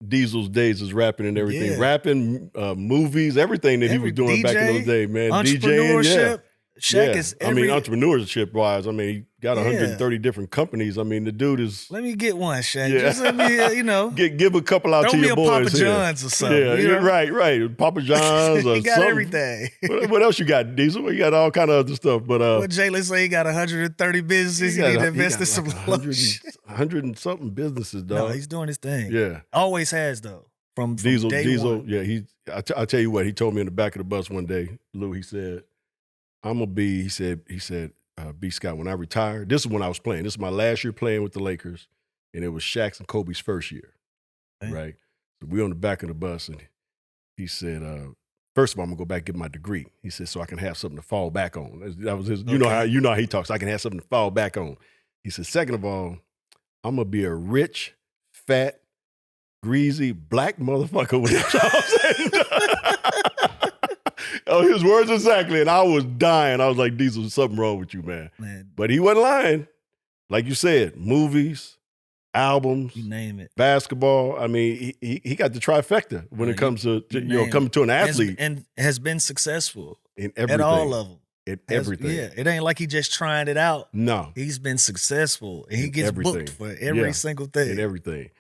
Diesel's days as rapping and everything. Yeah. Rapping, movies, everything that he was doing back in those days, man. Entrepreneurship. DJing, Shaq is entrepreneurship wise, he got 130 different companies. The dude is. Let me get one, Shaq. Yeah. Just let me, give a couple out throw to me your a boys. Papa John's or something. Yeah, you know? right. Papa John's or he got something. everything. What else you got, Diesel? You got all kind of other stuff. But well, Jalen say he got 130 businesses. He need to invest in some 100 and something businesses, dog. No, he's doing his thing. Yeah, always has though. From Diesel. Day one. Yeah, I tell you what, he told me in the back of the bus one day, Lou. He said, "I'm gonna be." He said, B. Scott, when I retire, this is when I was playing. This is my last year playing with the Lakers, and it was Shaq's and Kobe's first year, right? So we on the back of the bus, and he said, first of all, I'm gonna go back and get my degree. He said, so I can have something to fall back on. That was his. You know how he talks. I can have something to fall back on. He said, second of all, I'm gonna be a rich, fat, greasy black motherfucker with Oh, his words exactly. And I was dying. I was like, Diesel, something wrong with you, man. But he wasn't lying. Like you said, movies, albums, you name it, basketball. He got the trifecta when it comes to coming to an athlete. And has been successful in everything. At all of them. In everything. Yeah, it ain't like he just trying it out. No. He's been successful. And he gets booked for every single thing. In everything.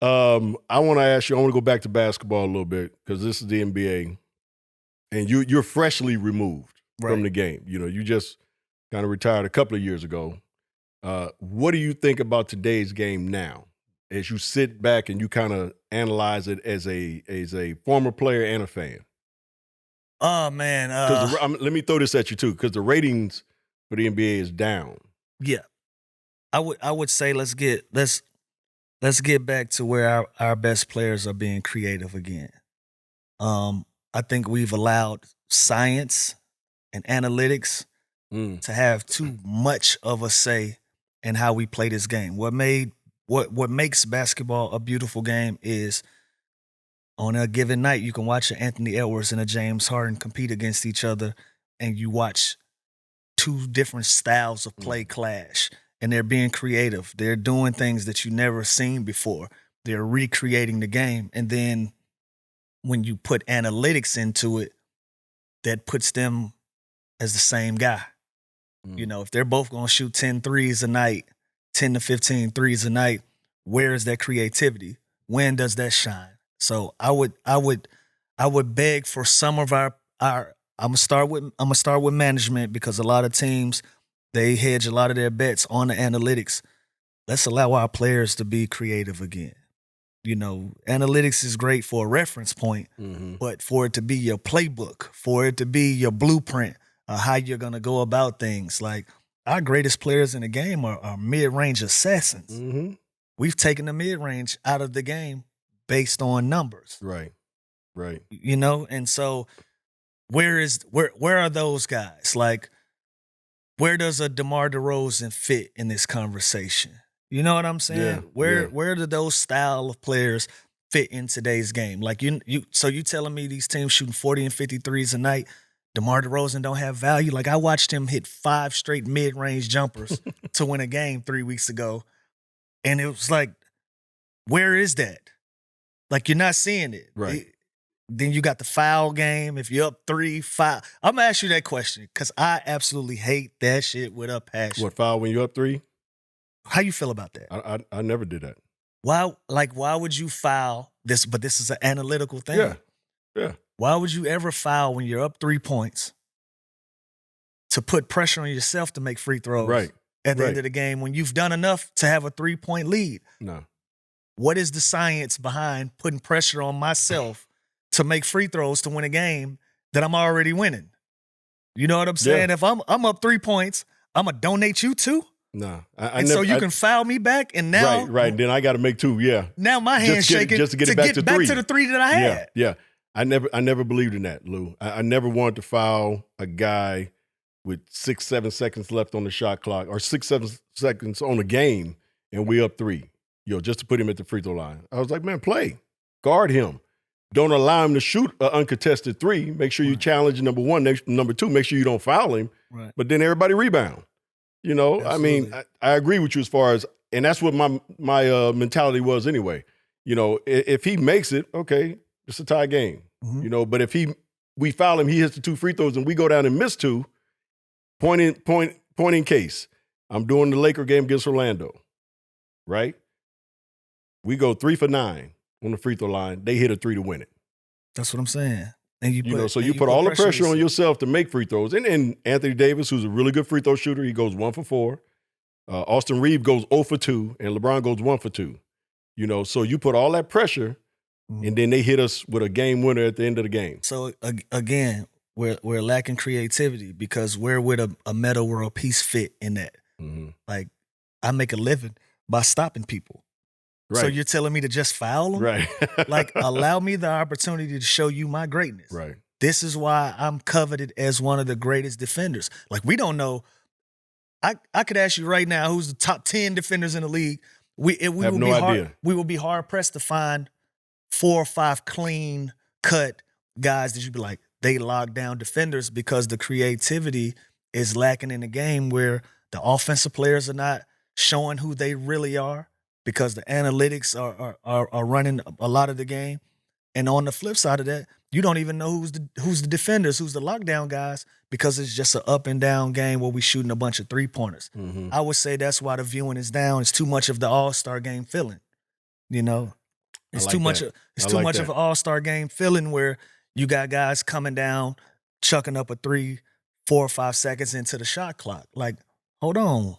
I want to ask you, I want to go back to basketball a little bit because this is the NBA. And you're freshly removed from the game. You just kind of retired a couple of years ago. What do you think about today's game now? As you sit back and you kind of analyze it as a former player and a fan. Oh man! Let me throw this at you too, because the ratings for the NBA is down. Yeah, I would say let's get back to where our best players are being creative again. I think we've allowed science and analytics to have too much of a say in how we play this game. What makes basketball a beautiful game is on a given night, you can watch an Anthony Edwards and a James Harden compete against each other, and you watch two different styles of play clash, and they're being creative. They're doing things that you've never seen before. They're recreating the game, and then when you put analytics into it, that puts them as the same guy. If they're both going to shoot 10 threes a night, 10 to 15 threes a night, where is that creativity? When does that shine? So I would beg for some of our I'm gonna start with management, because a lot of teams, they hedge a lot of their bets on the analytics. Let's allow our players to be creative again. Analytics is great for a reference point, but for it to be your playbook, for it to be your blueprint, how you're going to go about things. Like, our greatest players in the game are mid-range assassins. We've taken the mid-range out of the game based on numbers. Right. And so where are those guys? Like, where does a DeMar DeRozan fit in this conversation? You know what I'm saying? Where do those style of players fit in today's game? Like, so you telling me these teams shooting 40 and 53s a night, DeMar DeRozan don't have value? Like, I watched him hit 5 straight mid-range jumpers to win a game 3 weeks ago. And it was like, where is that? Like, you're not seeing it. Right. Then you got the foul game. If you're up 3, 5. I'm going to ask you that question because I absolutely hate that shit with a passion. What, foul when you're up 3? How you feel about that? I never did that. Why would you foul this? But this is an analytical thing. Yeah. Why would you ever foul when you're up 3 points to put pressure on yourself to make free throws at the end of the game when you've done enough to have a 3-point lead? No. What is the science behind putting pressure on myself to make free throws to win a game that I'm already winning? You know what I'm saying? If I'm up 3 points, I'm going to donate you 2. No. So you can foul me back, and now... Right. Then I got to make 2, yeah. Now my hand's shaking just to get it back to 3. To the 3 that I had. Yeah. I never believed in that, Lou. I never wanted to foul a guy with 6, 7 seconds left on the shot clock or 6, 7 seconds on the game, and we up 3. Just to put him at the free throw line. I was like, man, play. Guard him. Don't allow him to shoot an uncontested 3. Make sure you challenge number 1. Number 2, make sure you don't foul him. Right. But then everybody rebound. Absolutely. I mean, I agree with you as far as, and that's what my mentality was anyway. If he makes it, okay, it's a tie game. But if we foul him, he hits the 2 free throws, and we go down and miss 2, point in case. I'm doing the Laker game against Orlando, right? We go 3 for 9 on the free throw line. They hit a 3 to win it. That's what I'm saying. And you put all the pressure on yourself to make free throws. And Anthony Davis, who's a really good free throw shooter, he goes 1 for 4. Austin Reeves goes 0 for 2, and LeBron goes 1 for 2. So you put all that pressure, and then they hit us with a game winner at the end of the game. So again, we're lacking creativity because where would a Meta World Peace fit in that? Like, I make a living by stopping people. Right. So you're telling me to just foul them? Right. Like, allow me the opportunity to show you my greatness. Right. This is why I'm coveted as one of the greatest defenders. Like, we don't know. I could ask you right now who's the top 10 defenders in the league. We have no idea. We will be hard pressed to find 4 or 5 clean cut guys that you'd be like, they lock down defenders, because the creativity is lacking in the game where the offensive players are not showing who they really are, because the analytics are running a lot of the game. And on the flip side of that, you don't even know who's the defenders, who's the lockdown guys, because it's just an up and down game where we shooting a bunch of 3-pointers. I would say that's why the viewing is down. It's too much of the All-Star game feeling. It's too much of an All-Star game feeling where you got guys coming down, chucking up a 3, 4 or 5 seconds into the shot clock. Like, hold on.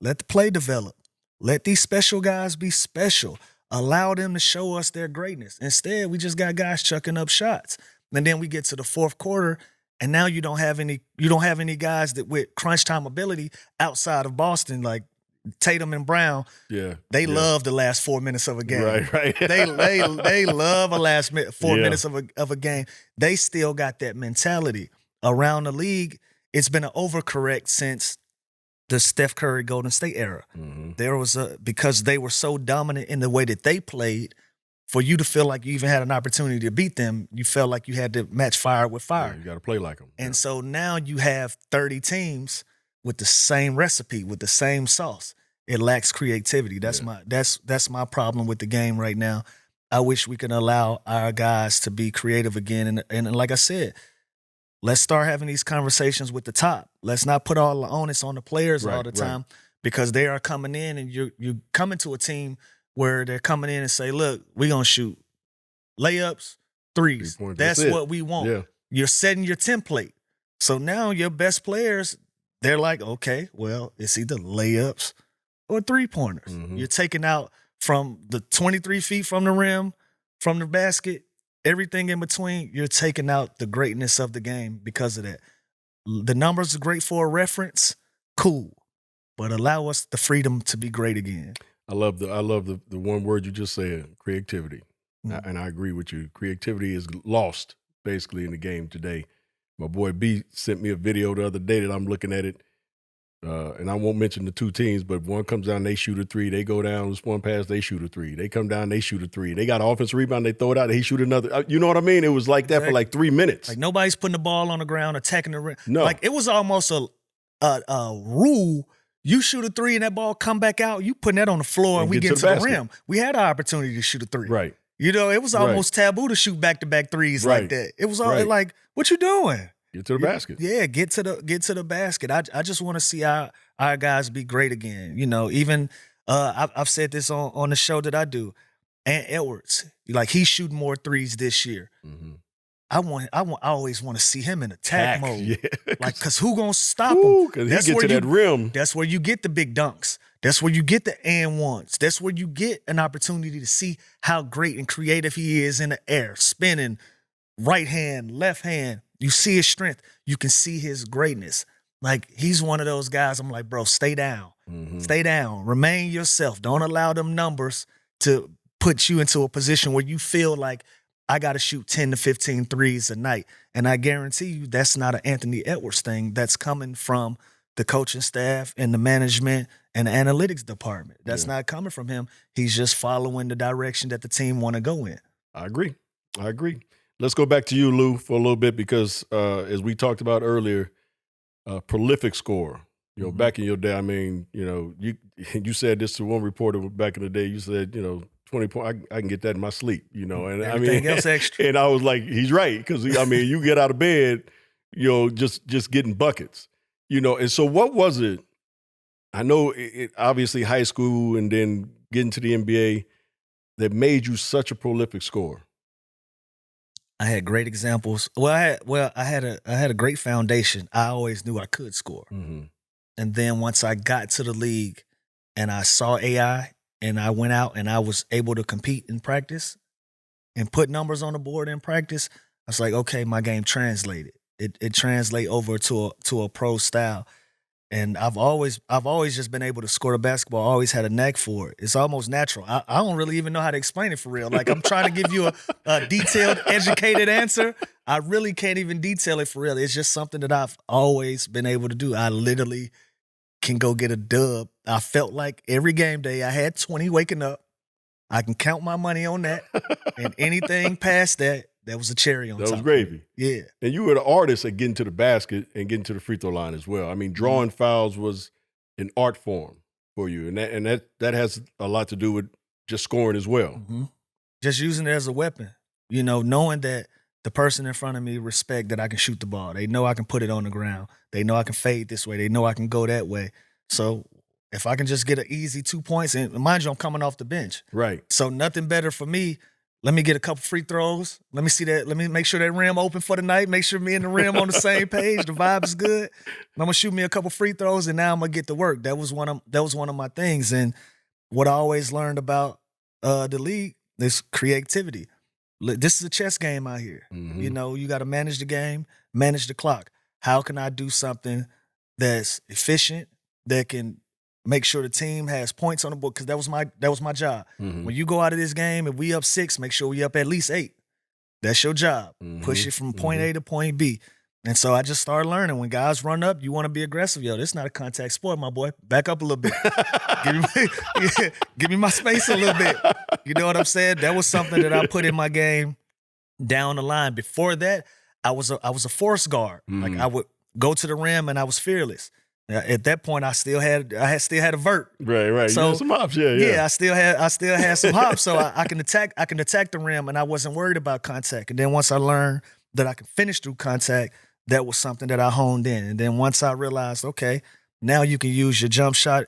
Let the play develop. Let these special guys be special. Allow them to show us their greatness. Instead, we just got guys chucking up shots. And then we get to the fourth quarter, and now you don't have any guys that with crunch time ability outside of Boston, like Tatum and Brown. They love the last 4 minutes of a game. Right. they love a last 4 minutes of a game. They still got that mentality. Around the league, it's been an overcorrect since the Steph Curry Golden State era. There was because they were so dominant in the way that they played, for you to feel like you even had an opportunity to beat them, you felt like you had to match fire with fire. You got to play like them. And so now you have 30 teams with the same recipe, with the same sauce. It lacks creativity. That's my problem with the game right now. I wish we could allow our guys to be creative again. And like I said, let's start having these conversations with the top. Let's not put all the onus on the players all the time, because they are coming in, and you're coming to a team where they're coming in and say, look, we're going to shoot layups, threes. That's what we want. Yeah. You're setting your template. So now your best players, they're like, okay, well, it's either layups or 3-pointers. You're taking out from the 23 feet from the rim, from the basket, everything in between, you're taking out the greatness of the game because of that. The numbers are great for a reference, cool, but allow us the freedom to be great again. I love the one word you just said, creativity. And I agree with you. Creativity is lost basically in the game today. My boy B sent me a video the other day that I'm looking at it. And I won't mention the two teams, but one comes down, they shoot a three. They go down, this one pass, they shoot a three. They come down, they shoot a three. They got an offensive rebound, they throw it out, he shoot another. You know what I mean? It was like that for like 3 minutes. Like nobody's putting the ball on the ground, attacking the rim. No. Like it was almost a rule. You shoot a three and that ball come back out, you putting that on the floor and we get to the rim. We had our opportunity to shoot a three. Right. You know, it was almost taboo to shoot back-to-back threes like that. It was all like, what you doing? Get to the basket. Yeah, get to the basket. I just want to see our guys be great again. You know, even I've said this on the show that I do. Ant Edwards, like he's shooting more threes this year. Mm-hmm. I always want to see him in attack mode. Yeah. Like, cause who gonna stop him? Because he get to that rim. That's where you get the big dunks. That's where you get the and ones. That's where you get an opportunity to see how great and creative he is in the air, spinning, right hand, left hand. You see his strength. You can see his greatness. Like, he's one of those guys, I'm like, bro, stay down. Mm-hmm. Stay down. Remain yourself. Don't allow them numbers to put you into a position where you feel like I got to shoot 10 to 15 threes a night. And I guarantee you that's not an Anthony Edwards thing. That's coming from the coaching staff and the management and the analytics department. That's not coming from him. He's just following the direction that the team want to go in. I agree. Let's go back to you, Lou, for a little bit because as we talked about earlier, prolific scorer. You know, back in your day, I mean, you know, you said this to one reporter back in the day. You said, 20 points, I can get that in my sleep, And everything else extra. And I was like, he's right because you get out of bed, just getting buckets, And so, what was it? I know it obviously high school and then getting to the NBA that made you such a prolific scorer. I had great examples. I had a great foundation. I always knew I could score. Mm-hmm. And then once I got to the league and I saw AI and I went out and I was able to compete in practice and put numbers on the board in practice, I was like, okay, my game translated. It translated over to a pro style. And I've always just been able to score the basketball. I always had a knack for it. It's almost natural. I don't really even know how to explain it for real. Like I'm trying to give you a detailed, educated answer. I really can't even detail it for real. It's just something that I've always been able to do. I literally can go get a dub. I felt like every game day I had 20 waking up. I can count my money on that. And anything past that was a cherry on top. That was gravy. Yeah. And you were the artist at getting to the basket and getting to the free throw line as well. I mean, drawing fouls was an art form for you. And that has a lot to do with just scoring as well. Mm-hmm. Just using it as a weapon. Knowing that the person in front of me respect that I can shoot the ball. They know I can put it on the ground. They know I can fade this way. They know I can go that way. So if I can just get an easy 2 points, and mind you, I'm coming off the bench. Right. So nothing better for me. Let me get a couple free throws. Let me see that. Let me make sure that rim open for the night. Make sure me and the rim on the same page. The vibe is good. I'm gonna shoot me a couple free throws, and now I'm gonna get to work. That was one of my things. And what I always learned about the league is creativity. This is a chess game out here. Mm-hmm. You got to manage the game, manage the clock. How can I do something that's efficient, that can make sure the team has points on the board? Because that was my job. Mm-hmm. When you go out of this game, if we up 6, make sure we up at least 8. That's your job. Mm-hmm. Push it from point A to point B. And so I just started learning. When guys run up, you want to be aggressive. Yo, this is not a contact sport, my boy. Back up a little bit. Give me my space a little bit. You know what I'm saying? That was something that I put in my game down the line. Before that, I was a force guard. Mm-hmm. Like I would go to the rim and I was fearless. At that point, I still had a vert. Right. So you had some hops, yeah. I still had some hops, so I can attack the rim, and I wasn't worried about contact. And then once I learned that I could finish through contact, that was something that I honed in. And then once I realized, okay, now you can use your jump shot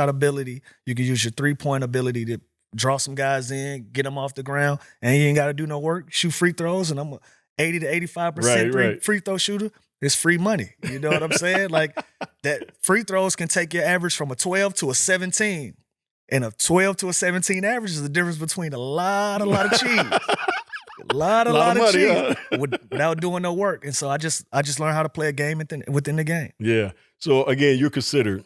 ability, you can use your 3-point ability to draw some guys in, get them off the ground, and you ain't got to do no work. Shoot free throws, and I'm a 80 to 85% free throw shooter. It's free money. You know what I'm saying? Like that free throws can take your average from a 12 to a 17. And a 12 to a 17 average is the difference between a lot of cheese. A lot of money, cheese huh? without doing no work. And so I just learned how to play a game within the game. Yeah. So again, you're considered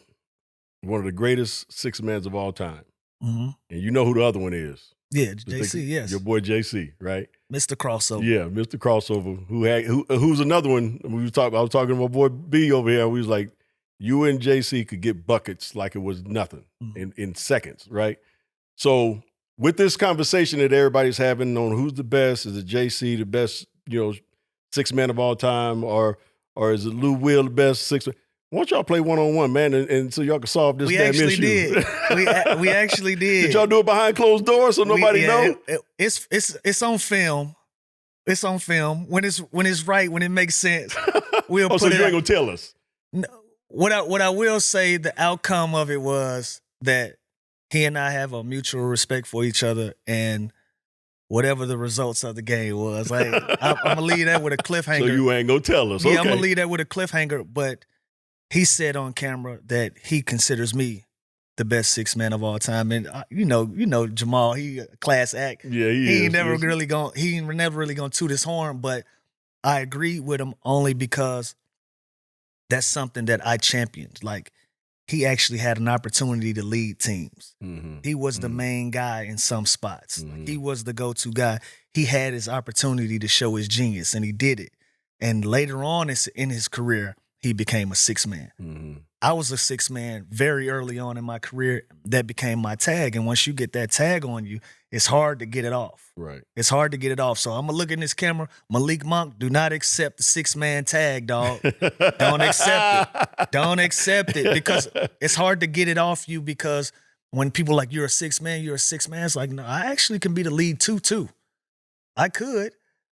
one of the greatest six men of all time. Mm-hmm. And you know who the other one is. Yeah, JC, yes. Your boy JC, right? Mr. Crossover. Yeah, Mr. Crossover, who's another one. I was talking to my boy B over here. We was like, you and JC could get buckets like it was nothing in seconds, right? So with this conversation that everybody's having on who's the best, is it JC the best, six man of all time, or is it Lou Will the best six man? Why don't y'all play one-on-one, man, and so y'all can solve this damn issue? We actually did. Did y'all do it behind closed doors so nobody know? It's on film. It's on film. When it's right, when it makes sense, we'll put so it. You ain't gonna tell us? No, what I will say, the outcome of it was that he and I have a mutual respect for each other, and whatever the results of the game was, like I'm gonna leave that with a cliffhanger. So you ain't gonna tell us? Yeah, okay. I'm gonna leave that with a cliffhanger, but. He said on camera that he considers me the best six man of all time, and you know Jamal, he a class act. Yeah, he ain't never really gonna toot his horn, but I agree with him only because that's something that I championed. Like he actually had an opportunity to lead teams. Mm-hmm. He was the main guy in some spots. Mm-hmm. He was the go-to guy. He had his opportunity to show his genius, and he did it. And later on in his career, he became a six man. Mm-hmm. I was a six man very early on in my career. That became my tag. And once you get that tag on you, it's hard to get it off. Right. It's hard to get it off. So I'm going to look in this camera. Malik Monk, do not accept the six man tag, dog. Don't accept it. Don't accept it, because it's hard to get it off you, because when people like, you're a six man, it's like, no, I actually can be the lead too. I could.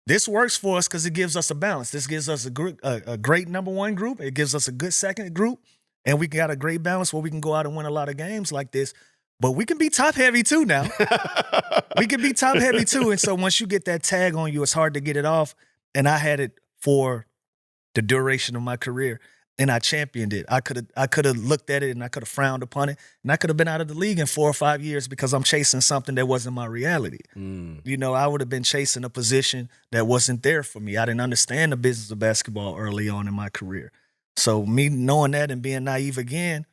This works for us because it gives us a balance. This gives us a great number one group. It gives us a good second group. And we got a great balance where we can go out and win a lot of games like this. But we can be top heavy too now. We can be top heavy too. And so once you get that tag on you, it's hard to get it off. And I had it for the duration of my career. And I championed it. I could have looked at it and I could have frowned upon it. And I could have been out of the league in 4 or 5 years because I'm chasing something that wasn't my reality. I would have been chasing a position that wasn't there for me. I didn't understand the business of basketball early on in my career. So me knowing that and being naive again,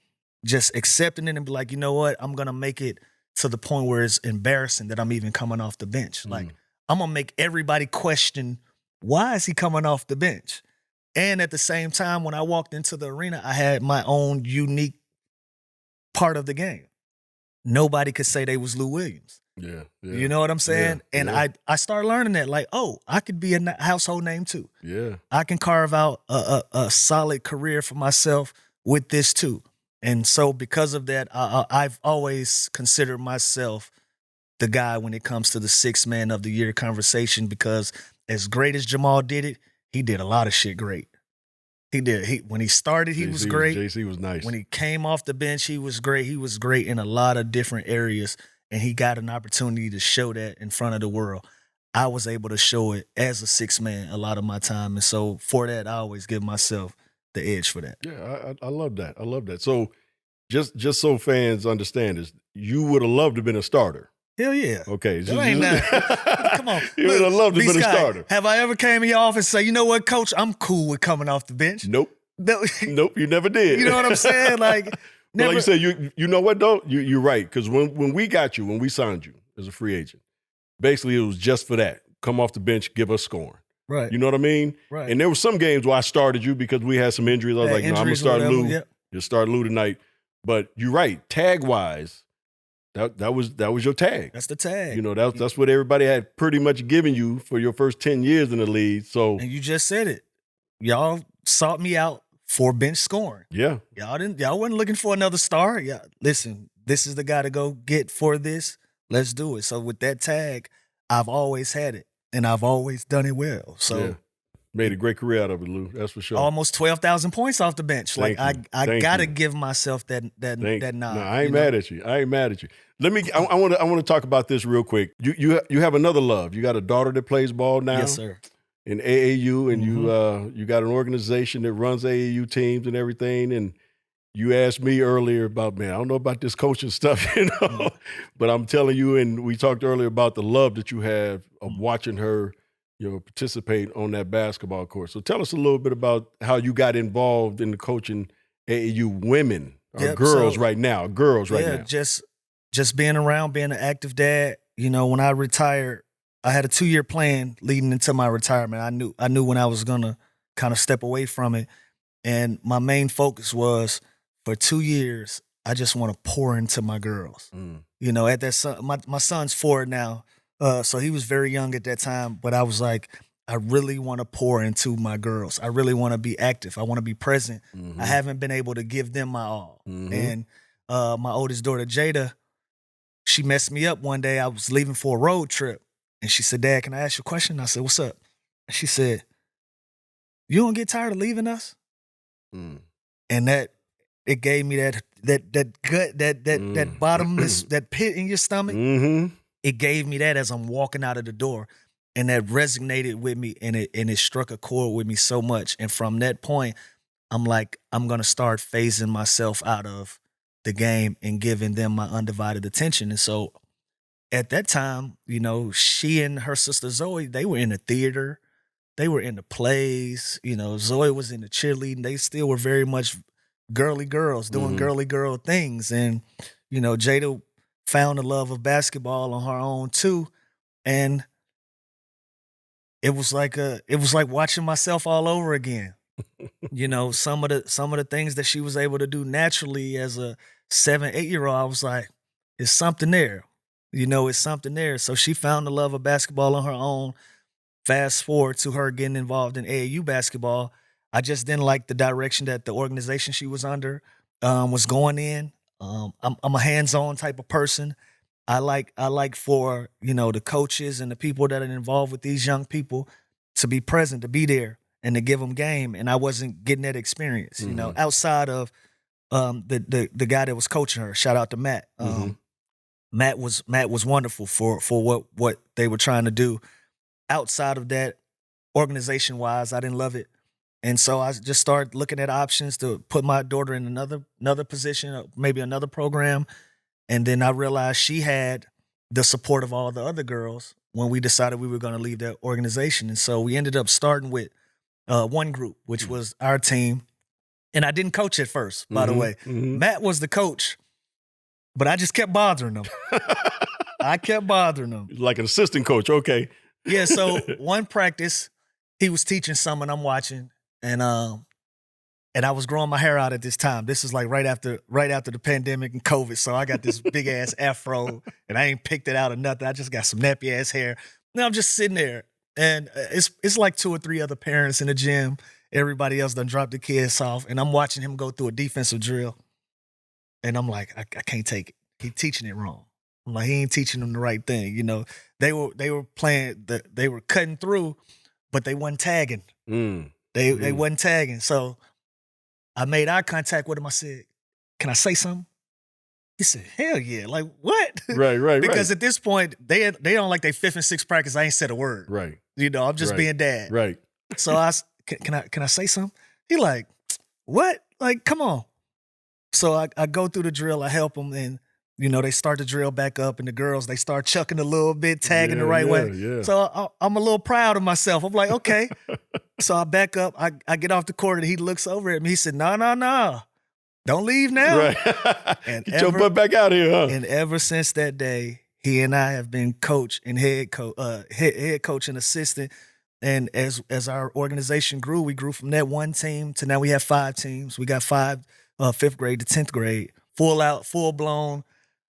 just accepting it and be like, you know what? I'm going to make it to the point where it's embarrassing that I'm even coming off the bench. Like, I'm going to make everybody question, why is he coming off the bench? And at the same time, when I walked into the arena, I had my own unique part of the game. Nobody could say they was Lou Williams. Yeah. You know what I'm saying? Yeah, and I started learning that, like, oh, I could be a household name too. Yeah. I can carve out a solid career for myself with this too. And so because of that, I've always considered myself the guy when it comes to the six man of the year conversation, because as great as Jamal did it, he did a lot of shit great. He did. When he started, he was great. JC was nice. When he came off the bench, he was great. He was great in a lot of different areas, and he got an opportunity to show that in front of the world. I was able to show it as a six man a lot of my time, and so for that, I always give myself the edge for that. Yeah, I love that. I love that. So just so fans understand this, you would have loved to have been a starter. Hell yeah. Okay. Come on. You would have loved to have been a starter. Have I ever came in your office and say, you know what, coach, I'm cool with coming off the bench? Nope. Nope, you never did. You know what I'm saying? Like, never. Like you said, you know what, though? You're right. Because when we got you, when we signed you as a free agent, basically it was just for that. Come off the bench, give us scoring. Right. You know what I mean? Right. And there were some games where I started you because we had some injuries. I was like, no, I'm going to start Lou. Yep. You'll start Lou tonight. But you're right. Tag-wise, that was your tag. That's the tag. You know, that's what everybody had pretty much given you for your first 10 years in the league. So, and you just said it. Y'all sought me out for bench scoring. Yeah. Y'all wasn't looking for another star. Yeah. Listen, this is the guy to go get for this. Let's do it. So with that tag, I've always had it, and I've always done it well. So yeah. Made a great career out of it, Lou. That's for sure. Almost 12,000 points off the bench. Thank like you. I gotta give myself that nod. No, I ain't mad at you. I ain't mad at you. I want to talk about this real quick. You have another love. You got a daughter that plays ball now. Yes, sir. In AAU, and you got an organization that runs AAU teams and everything. And You asked me earlier about, man, I don't know about this coaching stuff, but I'm telling you, and we talked earlier about the love that you have of watching her, participate on that basketball court. So tell us a little bit about how you got involved in the coaching AAU women or girls right now. Just being around, being an active dad. When I retired, I had a 2-year plan leading into my retirement. I knew when I was gonna kind of step away from it, and my main focus was, for 2 years, I just want to pour into my girls. At that, my son's 4 now, so he was very young at that time. But I was like, I really want to pour into my girls. I really want to be active. I want to be present. I haven't been able to give them my all. And my oldest daughter, Jada, she messed me up one day. I was leaving for a road trip, and she said, "Dad, can I ask you a question?" I said, "What's up?" And she said, "You don't get tired of leaving us?" And it gave me that gut, that bottomless, that pit in your stomach. It gave me that as I'm walking out of the door, and that resonated with me, and it struck a chord with me so much. And from that point, I'm like, I'm gonna start phasing myself out of the game and giving them my undivided attention. And so at that time, she and her sister Zoe, they were in the theater, they were in the plays. Zoe was in the cheerleading. They still were very much girly girls doing girly girl things. And, Jada found the love of basketball on her own too. And it was like watching myself all over again. Some of the things that she was able to do naturally as a 7, 8-year-old, I was like, it's something there. It's something there. So she found the love of basketball on her own. Fast forward to her getting involved in AAU basketball. I just didn't like the direction that the organization she was under was going in. I'm a hands-on type of person. I like for, the coaches and the people that are involved with these young people to be present, to be there, and to give them game. And I wasn't getting that experience, outside of the guy that was coaching her. Shout out to Matt. Matt was wonderful for what they were trying to do. Outside of that, organization-wise, I didn't love it. And so I just started looking at options to put my daughter in another position, maybe another program. And then I realized she had the support of all the other girls when we decided we were going to leave that organization. And so we ended up starting with one group, which was our team. And I didn't coach at first, by the way. Matt was the coach, but I just kept bothering him. I kept bothering him. Like an assistant coach, okay. Yeah, so one practice, he was teaching some, and I'm watching, and I was growing my hair out at this time. This is like right after the pandemic and COVID, so I got this big ass afro, and I ain't picked it out or nothing. I just got some nappy ass hair. Now I'm just sitting there, and it's like 2 or 3 other parents in the gym. Everybody else done dropped the kids off, and I'm watching him go through a defensive drill, and I'm like, I can't take it. He teaching it wrong. I'm like, he ain't teaching them the right thing. They were playing, they were cutting through, but they wasn't tagging. They wasn't tagging. So I made eye contact with him. I said, "Can I say something?" He said, "Hell yeah!" Like what? Right. Because at this point they on like their 5th and 6th practice. I ain't said a word. Right. I'm just being dad. Right. So can I say something? He like, what? Like, come on. So I go through the drill. I help them, and they start to drill back up, and the girls, they start chucking a little bit, tagging the right way. Yeah. So I'm a little proud of myself. I'm like, okay. So I back up. I get off the court, and he looks over at me. He said, no. Don't leave now. Right. And get your butt back out here, huh? And ever since that day, he and I have been coach and head coach and assistant. And as our organization grew, we grew from that one team to now we have 5 teams. We got 5 5th grade to 10th grade, full blown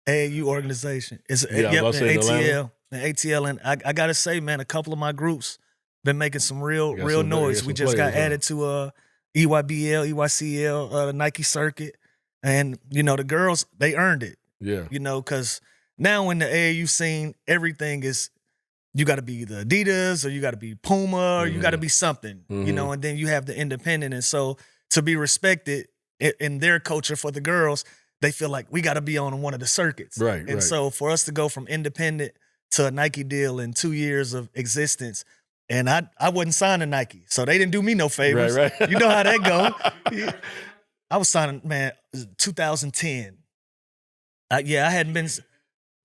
AAU organization. It's ATL. And I gotta say, man, a couple of my groups been making some real noise. We just got added to EYBL, EYCL, the Nike circuit. And, the girls, they earned it. Yeah. Because now in the AAU scene, everything is, you got to be the Adidas or you got to be Puma or you got to be something, and then you have the independent. And so to be respected in their culture for the girls, they feel like we got to be on one of the circuits. Right. And so for us to go from independent to a Nike deal in 2 years of existence, and I wasn't signed to Nike, so they didn't do me no favors. Right. You know how that go. I was signing, man, 2010. I hadn't been.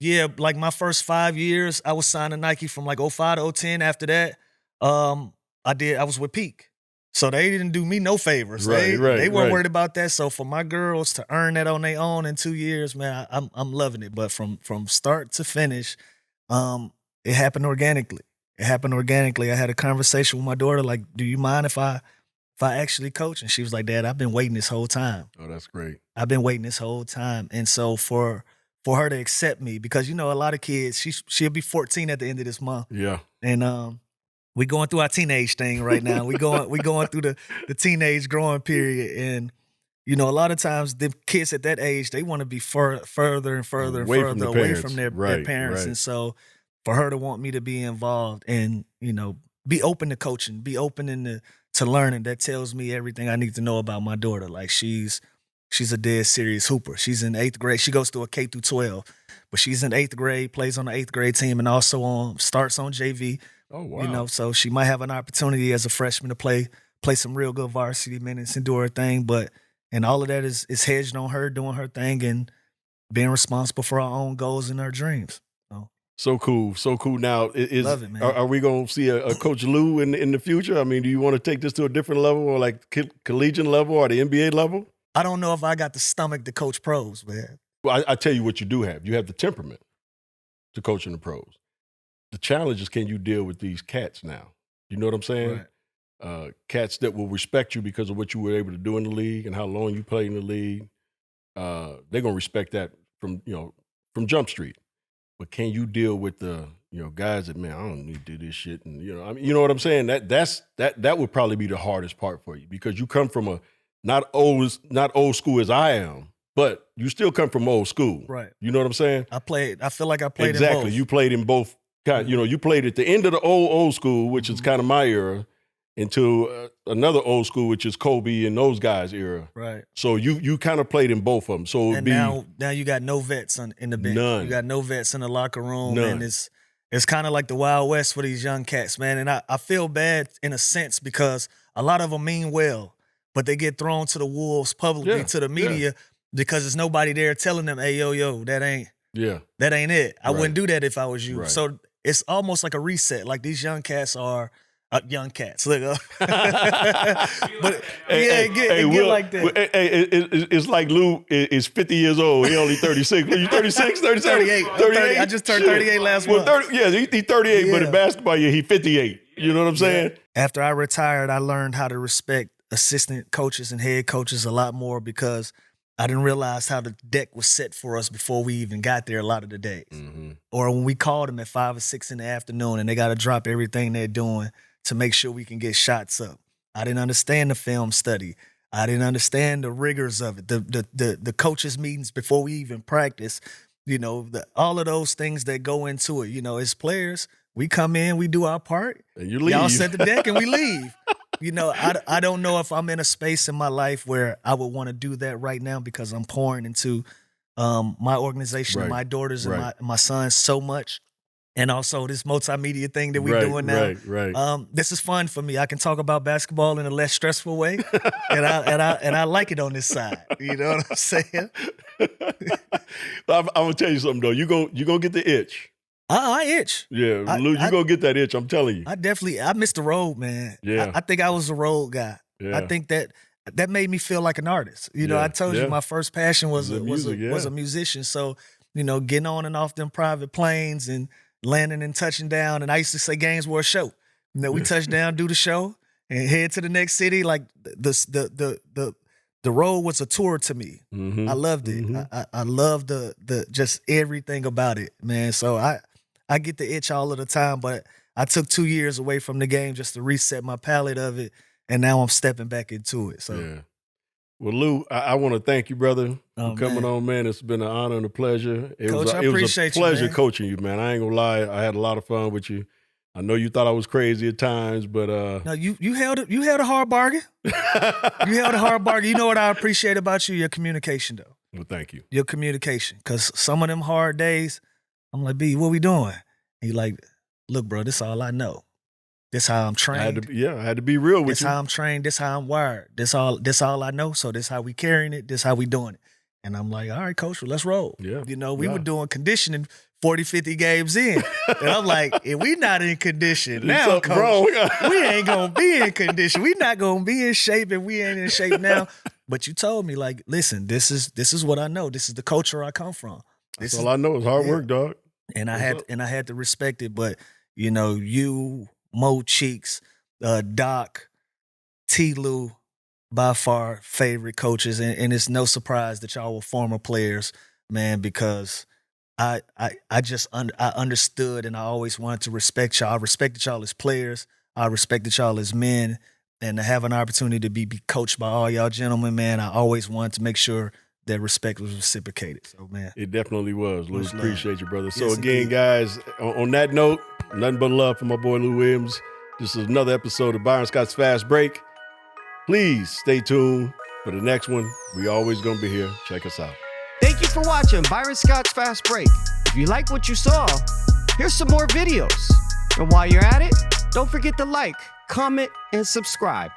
Yeah, like my first 5 years, I was signing Nike from like '05 to '10. After that, I was with Peak. So they didn't do me no favors. They weren't worried about that. So for my girls to earn that on their own in 2 years, man, I'm loving it. But from start to finish, it happened organically. I had a conversation with my daughter, like, do you mind if I actually coach? And she was like, Dad, I've been waiting this whole time. Oh, that's great. I've been waiting this whole time. And so for her to accept me, because, you know, a lot of kids, she'll be 14 at the end of this month. Yeah. And we going through our teenage thing right now. we going through the teenage growing period. And, you know, a lot of times the kids at that age, they want to be further and further and further away from their parents. Right. And so for her to want me to be involved and, you know, be open to coaching, be open to learning, that tells me everything I need to know about my daughter. Like she's a dead serious hooper. She's in 8th grade. She goes through a K through 12, but she's in 8th grade, plays on the 8th grade team, and also starts on JV. Oh, wow. You know, so she might have an opportunity as a freshman to play some real good varsity minutes and do her thing. And all of that is hedged on her doing her thing and being responsible for her own goals and her dreams. So cool. Now, love it, man. Are we going to see a Coach Lou in the future? I mean, do you want to take this to a different level, or like collegiate level or the NBA level? I don't know if I got the stomach to coach pros, man. Well, I tell you what you do have. You have the temperament to coach in the pros. The challenge is, can you deal with these cats now? You know what I'm saying? Right. Cats that will respect you because of what you were able to do in the league and how long you played in the league. They're going to respect that from Jump Street. But can you deal with the guys that, man, I don't need to do this shit, and I mean, you know what I'm saying? That would probably be the hardest part for you, because you come from a not old school as I am, but you still come from old school, right? You know what I'm saying? I feel like I played exactly. in both. You played in both. You played at the end of the old school, which is kind of my era, into another old school, which is Kobe and those guys' era. Right. So you kind of played in both of them. So now you got no vets in the bench. None. You got no vets in the locker room. None. And it's kind of like the Wild West for these young cats, man. And I feel bad in a sense, because a lot of them mean well, but they get thrown to the wolves publicly, to the media, because there's nobody there telling them, hey, yo, that ain't it. I wouldn't do that if I was you. Right. So it's almost like a reset. Like these young cats are young cats. Look up. But get like that. It's like Lou is 50 years old. He only 36. You 36, 37? 38. I just turned 38 last month. He's 38, but in basketball, he's 58. You know what I'm saying? After I retired, I learned how to respect assistant coaches and head coaches a lot more, because I didn't realize how the deck was set for us before we even got there a lot of the days. Mm-hmm. Or when we called them at 5 or 6 in the afternoon and they got to drop everything they're doing to make sure we can get shots up. I didn't understand the film study. I didn't understand the rigors of it, the coaches' meetings before we even practice, all of those things that go into it. As players, we come in, we do our part. And you leave. Y'all set the deck and we leave. I don't know if I'm in a space in my life where I would want to do that right now, because I'm pouring into my organization and my daughters and my sons so much. And also this multimedia thing that we're doing now. Right. This is fun for me. I can talk about basketball in a less stressful way, and I like it on this side. You know what I'm saying? I'm gonna tell you something though. You gonna get the itch. I itch. Yeah, Lou, you gonna get that itch. I'm telling you. I missed the road, man. Yeah. I think I was a road guy. Yeah. I think that made me feel like an artist. I told you my first passion was a musician. So getting on and off them private planes and landing and touching down. And I used to say games were a show. We touch down, do the show, and head to the next city. Like the road was a tour to me. Mm-hmm. I loved it. Mm-hmm. I loved the just everything about it, man. So I get the itch all of the time, but I took 2 years away from the game just to reset my palate of it, and now I'm stepping back into it. So. Yeah. Well, Lou, I want to thank you, brother, for coming on, man. It's been an honor and a pleasure. Coach, I appreciate you, man. It was a pleasure man. coaching you, man. I ain't gonna lie, I had a lot of fun with you. I know you thought I was crazy at times, but no, you held a hard bargain. You held a hard bargain. You know what I appreciate about you? Your communication, though. Well, thank you. Your communication, because some of them hard days, I'm like, B, what we doing? And you're like, look, bro, this is all I know. This how I'm trained. I had to be real with This you. how I'm trained. This how I'm wired. This all I know. So this how we carrying it. This how we doing it. And I'm like, all right, coach, well, let's roll. Yeah. You know, we were doing conditioning 40, 50 games in. And I'm like, if we not in condition now, coach, we ain't going to be in condition. We not going to be in shape if we ain't in shape now. But you told me, like, listen, this is what I know. This is the culture I come from. That's all I know is hard work, dog. And I had to respect it. But, you know, you, Mo Cheeks, Doc, T. Lou, by far favorite coaches, and it's no surprise that y'all were former players, man, because I understood and I always wanted to respect y'all. I respected y'all as players. I respected y'all as men, and to have an opportunity to be coached by all y'all gentlemen, man, I always wanted to make sure that respect was reciprocated. So, man. It definitely was, Lou. Appreciate you, brother. So, Yes, again, indeed. guys, on that note, nothing but love for my boy Lou Williams. This is another episode of Byron Scott's Fast Break. Please stay tuned for the next one. We always going to be here. Check us out. Thank you for watching Byron Scott's Fast Break. If you like what you saw, here's some more videos. And while you're at it, don't forget to like, comment, and subscribe.